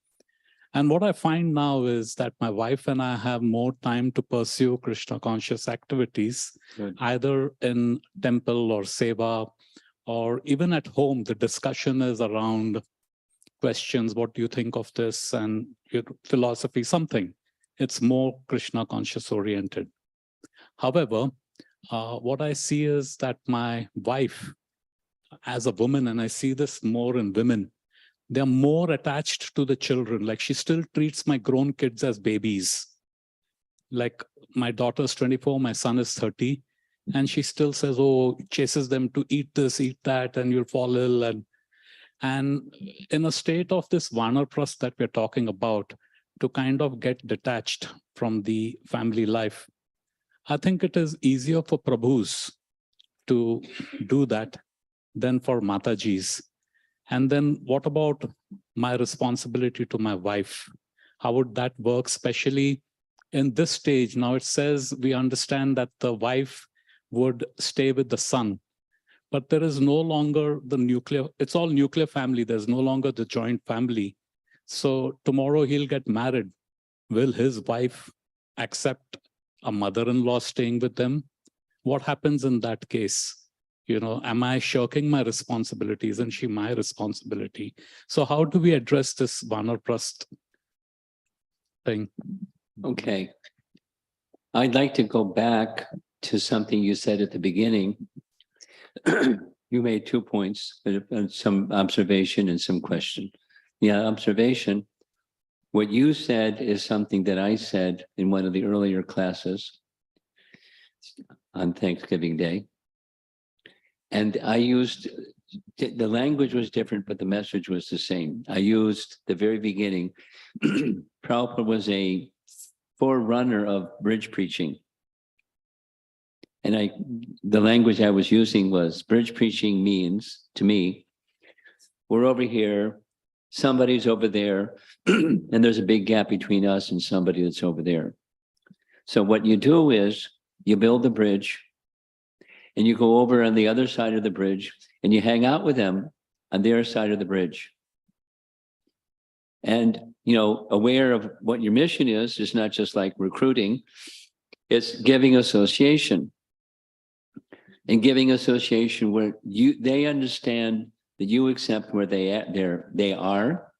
And what I find now is that my wife and I have more time to pursue Krishna conscious activities, either in temple or seva, or even at home, the discussion is around questions, what do you think of this, and your philosophy, something. It's more Krishna conscious oriented. However, what I see is that my wife, as a woman, and I see this more in women, they're more attached to the children. Like she still treats my grown kids as babies. Like my daughter's 24, my son is 30, and she still says, oh, chases them to eat this, eat that, and you'll fall ill. And in a state of this vanaprastha that we're talking about, to kind of get detached from the family life, I think it is easier for Prabhus to do that than for Matajis. And then what about my responsibility to my wife? How would that work, especially in this stage? Now it says we understand that the wife would stay with the son, but there is no longer the nuclear, it's all nuclear family. There's no longer the joint family. So tomorrow he'll get married. Will his wife accept a mother-in-law staying with them? What happens in that case? You know, am I shirking my responsibility? Isn't she my responsibility? So how do we address this Vanaprasth thing? Okay. I'd like to go back to something you said at the beginning. You made 2 points, some observation and some question. Yeah, observation. What you said is something that I said in one of the earlier classes on Thanksgiving Day. And I used, the language was different, but the message was the same. I used the very beginning. Prabhupada was a forerunner of bridge preaching. And the language I was using was bridge preaching means, to me, we're over here, somebody's over there, and there's a big gap between us and somebody that's over there. So what you do is you build the bridge, and you go over on the other side of the bridge and you hang out with them on their side of the bridge. And, you know, aware of what your mission is, it's not just like recruiting, it's giving association. And giving association where they understand that you accept where they are,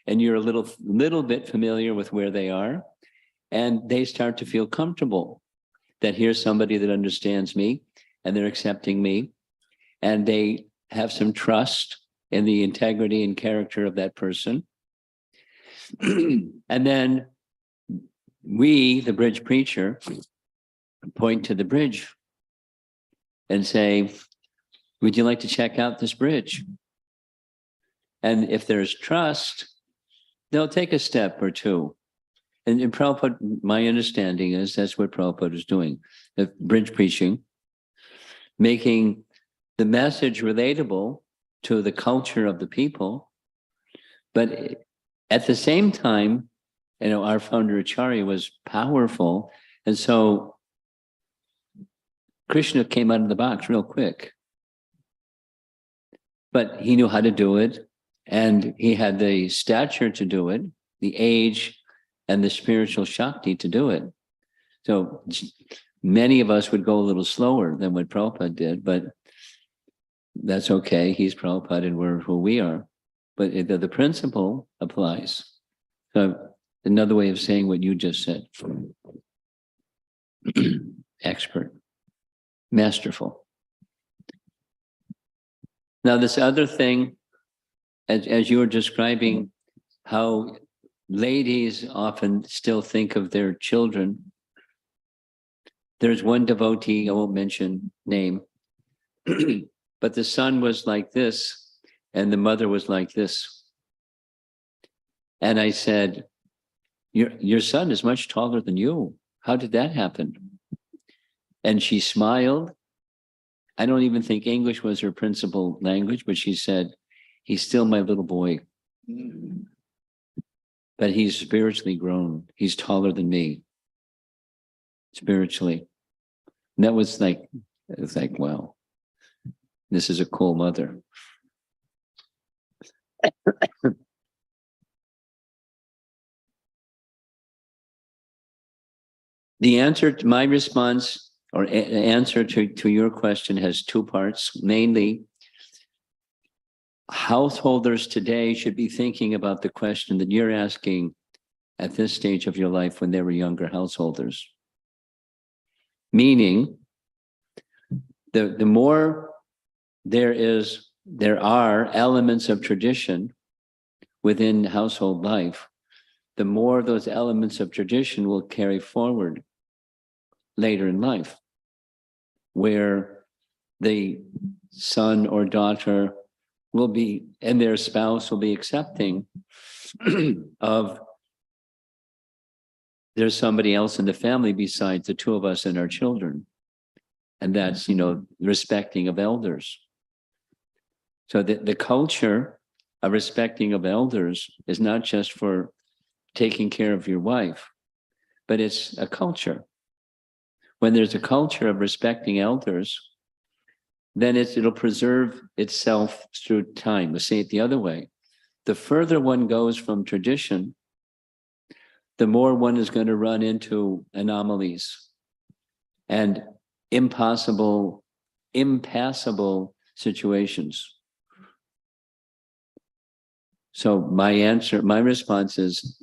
and you're a little bit familiar with where they are, and they start to feel comfortable that here's somebody that understands me, and they're accepting me, and they have some trust in the integrity and character of that person. And then we, the bridge preacher, point to the bridge and say, would you like to check out this bridge? And if there's trust, they'll take a step or two. And in Prabhupada, my understanding is that's what Prabhupada is doing, the bridge preaching, making the message relatable to the culture of the people. But at the same time, you know, our founder Acharya was powerful. And so Krishna came out of the box real quick. But he knew how to do it. And he had the stature to do it, the age and the spiritual Shakti to do it. So many of us would go a little slower than what Prabhupada did, but that's okay. He's Prabhupada and we're who we are. But the principle applies. So another way of saying what you just said. Expert. Masterful. Now this other thing, as you were describing how ladies often still think of their children. There's one devotee, I won't mention name, but the son was like this and the mother was like this. And I said, your son is much taller than you. How did that happen? And she smiled. I don't even think English was her principal language, but she said, he's still my little boy. But he's spiritually grown. He's taller than me, spiritually. And that was like, it's like, wow, this is a cool mother. The answer to my response or answer to your question has two parts. Mainly, householders today should be thinking about the question that you're asking at this stage of your life when they were younger householders. Meaning, the more there are elements of tradition within household life, the more those elements of tradition will carry forward later in life, where the son or daughter will be, and their spouse will be accepting of there's somebody else in the family besides the two of us and our children. And that's, respecting of elders. So the culture a respecting of elders is not just for taking care of your wife, but it's a culture. When there's a culture of respecting elders, then it'll preserve itself through time. Let's say it the other way. The further one goes from tradition, the more one is going to run into anomalies and impassable situations. So my response is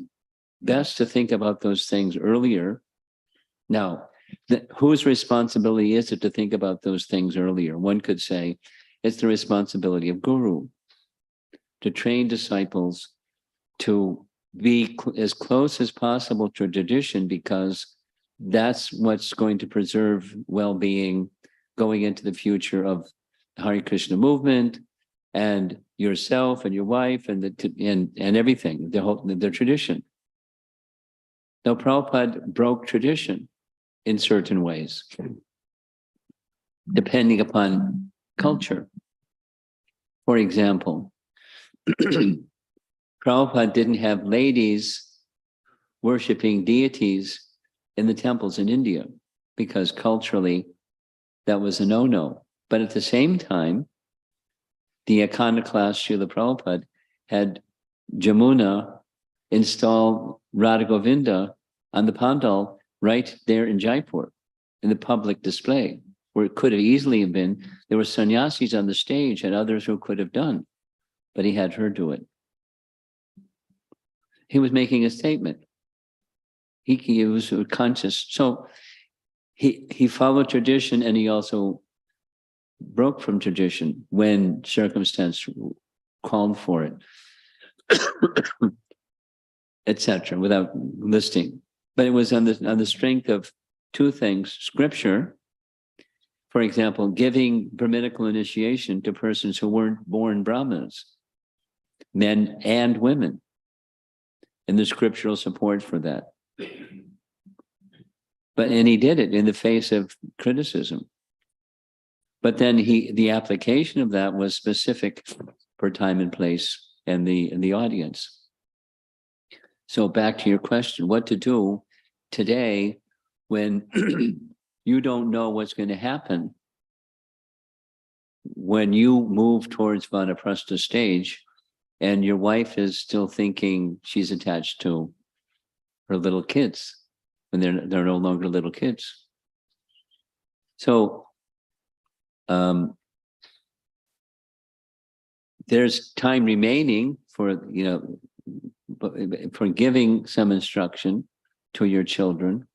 best to think about those things earlier. Now, whose responsibility is it to think about those things earlier? One could say it's the responsibility of Guru to train disciples to be as close as possible to tradition, because that's what's going to preserve well-being going into the future of the Hare Krishna movement and yourself and your wife and everything, the tradition. Now, Prabhupada broke tradition in certain ways, depending upon culture. For example, Prabhupada didn't have ladies worshiping deities in the temples in India, because culturally that was a no-no. But at the same time, the iconoclast Srila Prabhupada had Jamuna install Radha Govinda on the pandal right there in Jaipur, in the public display, where it could have easily have been. There were sannyasis on the stage and others who could have done, but he had her do it. He was making a statement. He was conscious. So he followed tradition, and he also broke from tradition when circumstance called for it, etc., without listing. But it was on the strength of two things: scripture, for example, giving Brahminical initiation to persons who weren't born Brahmanas, men and women, and the scriptural support for that. And he did it in the face of criticism. But then the application of that was specific for time and place and the audience. So back to your question, what to do today when you don't know what's going to happen when you move towards Vanaprastha stage and your wife is still thinking she's attached to her little kids when they're no longer little kids. So there's time remaining for giving some instruction to your children.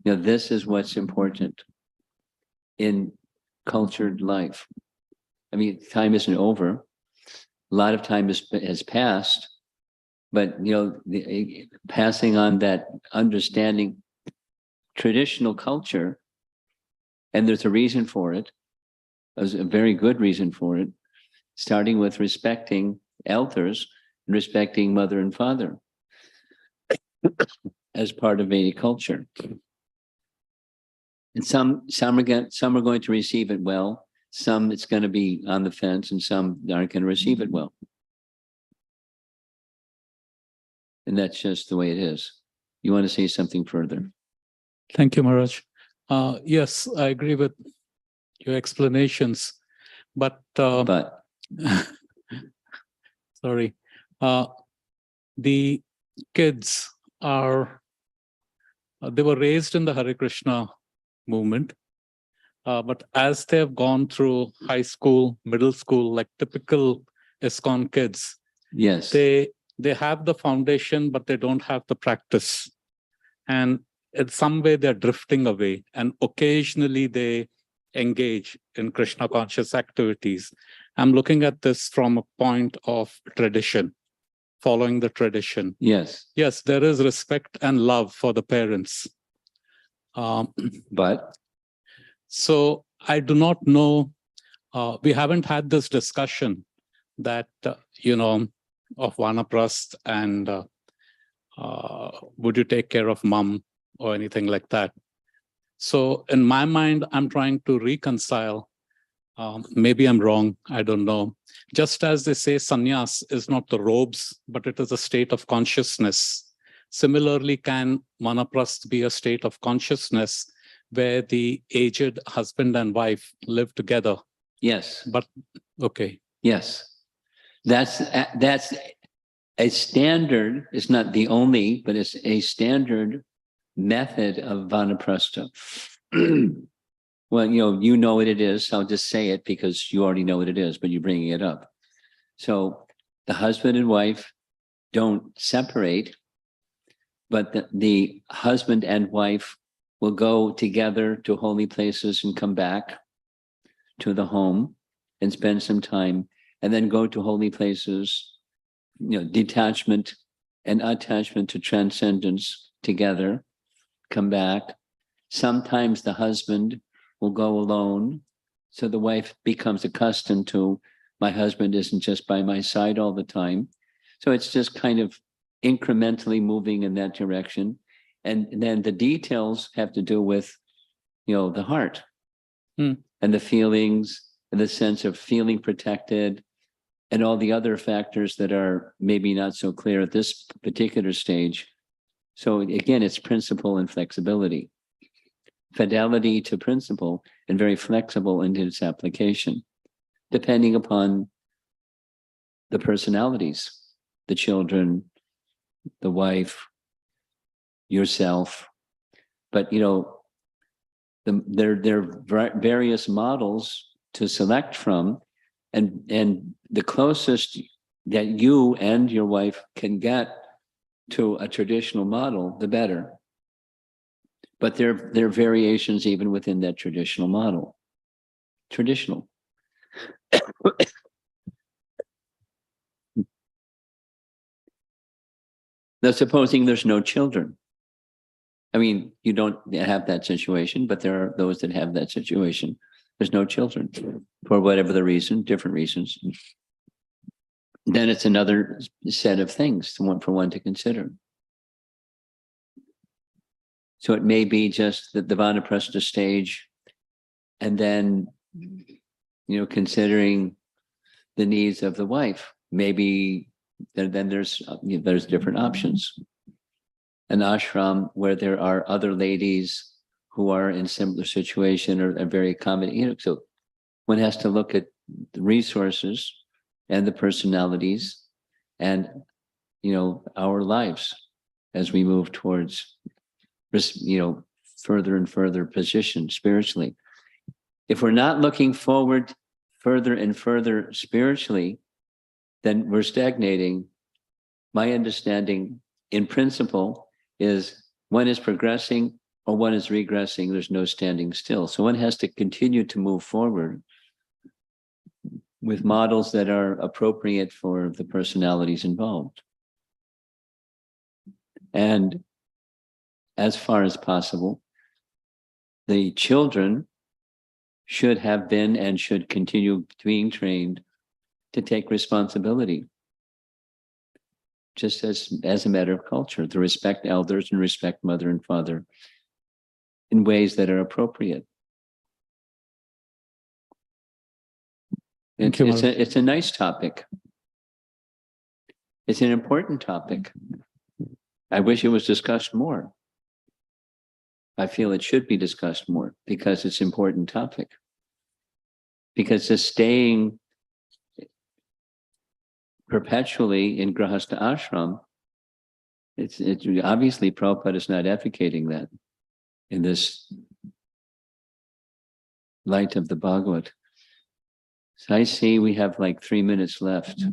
This is what's important in cultured life. I mean, time isn't over. A lot of time has passed, but passing on that understanding traditional culture, and there's a reason for it. There's a very good reason for it, starting with respecting elders and respecting mother and father as part of Vedic culture. And some are going to receive it well. Some it's going to be on the fence, and some aren't going to receive it well. And that's just the way it is. You want to say something further? Thank you, Maharaj. Yes, I agree with your explanations, but sorry, the kids they were raised in the Hare Krishna movement, but as they have gone through high school, middle school, like typical ISKCON kids, yes, they have the foundation, but they don't have the practice. And in some way they're drifting away, and occasionally they engage in Krishna conscious activities. I'm looking at this from a point of tradition, following the tradition. yes. Yes, there is respect and love for the parents. But so I do not know, we haven't had this discussion that, of Vanaprastha and would you take care of mom or anything like that. So in my mind, I'm trying to reconcile Maybe I'm wrong, I don't know. Just as they say sannyas is not the robes, but it is a state of consciousness. Similarly, can vanaprastha be a state of consciousness where the aged husband and wife live together? Yes, But okay. yes. That's a standard. It's not the only, but it's a standard method of vanaprastha. Well, you know what it is. I'll just say it because you already know what it is, but you're bringing it up. So the husband and wife don't separate, but the husband and wife will go together to holy places and come back to the home and spend some time, and then go to holy places, detachment and attachment to transcendence together, come back. Sometimes the husband will go alone. So the wife becomes accustomed to, my husband isn't just by my side all the time. So it's just kind of incrementally moving in that direction. And then the details have to do with, the heart and the feelings and the sense of feeling protected and all the other factors that are maybe not so clear at this particular stage. So again, it's principle and flexibility. Fidelity to principle and very flexible in its application, depending upon the personalities, the children, the wife, yourself. But there are various models to select from, and the closest that you and your wife can get to a traditional model, the better. But there are variations even within that traditional model. Traditional. Now, supposing there's no children. I mean, you don't have that situation, but there are those that have that situation. There's no children for whatever the reason, different reasons. Then it's another set of things for one to consider. So it may be just the vanaprastha stage, and then, considering the needs of the wife. Maybe then there's different options. An ashram where there are other ladies who are in similar situation or very accommodating. So one has to look at the resources and the personalities and, our lives as we move towards, further and further position spiritually. If we're not looking forward further and further spiritually, then we're stagnating. My understanding in principle is one is progressing or one is regressing. There's no standing still. So one has to continue to move forward with models that are appropriate for the personalities involved. And as far as possible, the children should have been and should continue being trained to take responsibility, just as a matter of culture, to respect elders and respect mother and father in ways that are appropriate. It's a nice topic. It's an important topic. I wish it was discussed more. I feel it should be discussed more because it's an important topic. Because just staying perpetually in Grahastha ashram, it's obviously Prabhupada is not advocating that in this light of the Bhagavata. So I see we have like 3 minutes left.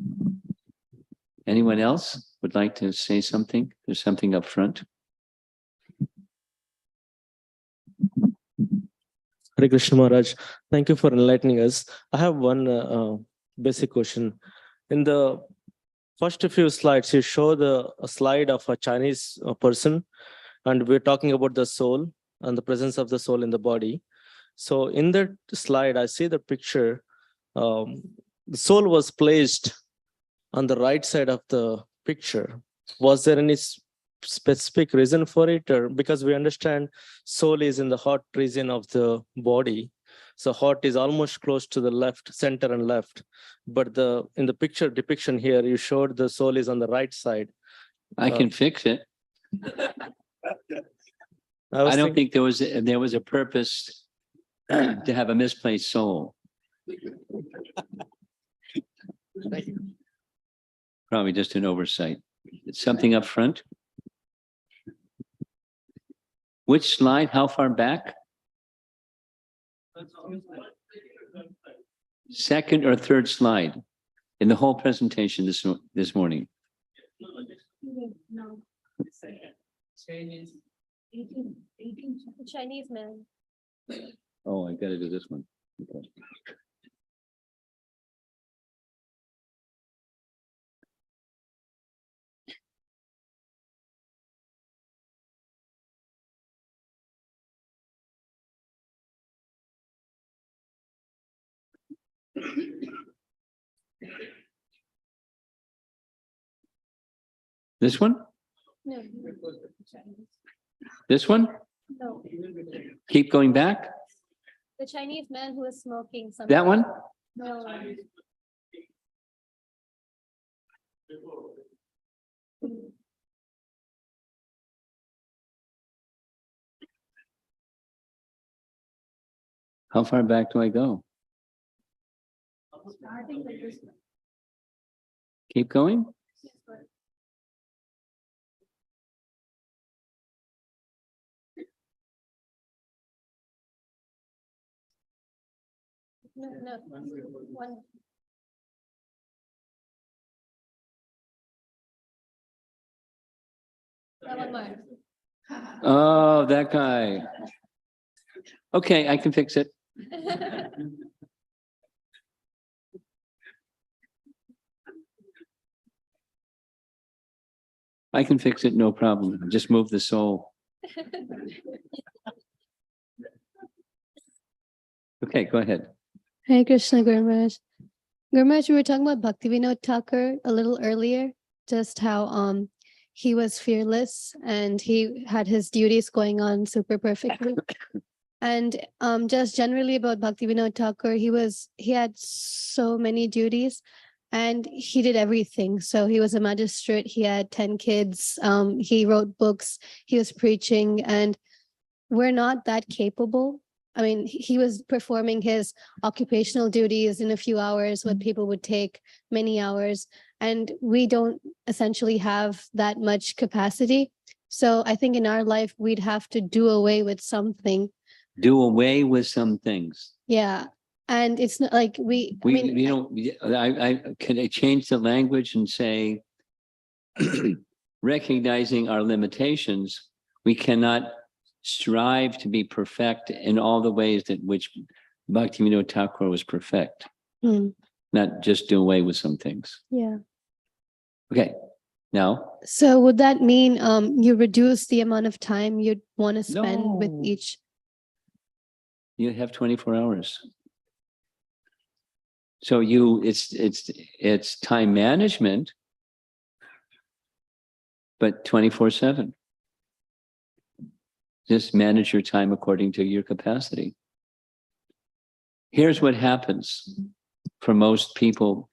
Anyone else would like to say something? There's something up front. Hare Krishna Maharaj, thank you for enlightening us. I have one basic question. In the first few slides, you show a slide of a Chinese person, and we're talking about the soul and the presence of the soul in the body. So in that slide, I see the picture. The soul was placed on the right side of the picture. Was there any specific reason for it, or because we understand soul is in the heart region of the body, So heart is almost close to the left, center and left. But in the picture depiction here, you showed the soul is on the right side. I can fix it. I don't think there was a purpose to have a misplaced soul. Probably just an oversight. It's something up front. Which slide? How far back? Second or third slide in the whole presentation this morning. No. Chinese man. Oh, I got to do this one. Okay. This one? No. This one? No. Keep going back? The Chinese man who was smoking something. That one? No. How far back do I go? Starting with this one. Keep going? Yes, but no. One. One more. Oh, that guy. Okay, I can fix it. I can fix it, no problem. Just move the soul. Okay, go ahead. Hare Krishna, Guru Maharaj. Guru Maharaj, we were talking about Bhaktivinoda Thakur a little earlier, just how he was fearless and he had his duties going on super perfectly. And just generally about Bhaktivinoda Thakur, he had so many duties and he did everything. So he was a magistrate, he had 10 kids, he wrote books, he was preaching, and we're not that capable. I mean, he was performing his occupational duties in a few hours, what people would take many hours, and we don't essentially have that much capacity. So I think in our life, we'd have to do away with something. Do away with some things. Yeah. And it's not like Can I change the language and say, recognizing our limitations, we cannot strive to be perfect in all the ways that which Bhaktivinoda Thakur was perfect. Not just do away with some things. Yeah. Okay, now. So would that mean you reduce the amount of time you'd want to spend with each? You have 24 hours. So it's time management, but 24/7. Just manage your time according to your capacity. Here's what happens for most people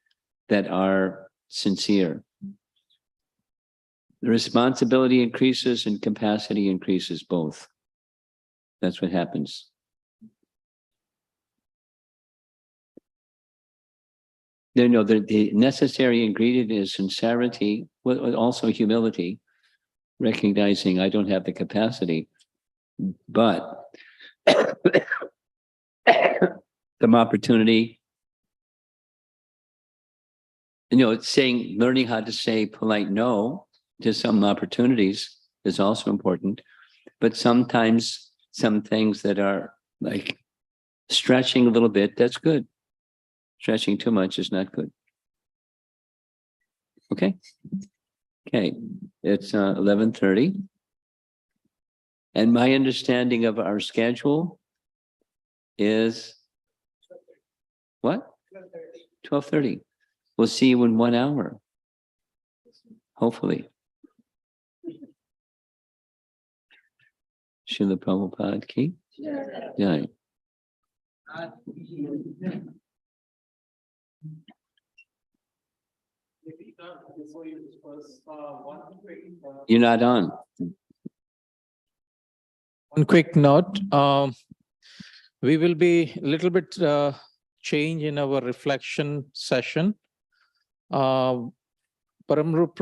that are sincere. The responsibility increases and capacity increases both. That's what happens. The necessary ingredient is sincerity, also humility, recognizing I don't have the capacity, but some opportunity, learning how to say polite no to some opportunities is also important, but sometimes some things that are like stretching a little bit, that's good. Stretching too much is not good. Okay. It's 11:30. And my understanding of our schedule is what? 12:30. We'll see you in 1 hour. Hopefully. Srila Prabhupada ki? Yeah. You're not on. One quick note, we will be a little bit change in our reflection session. Paramrup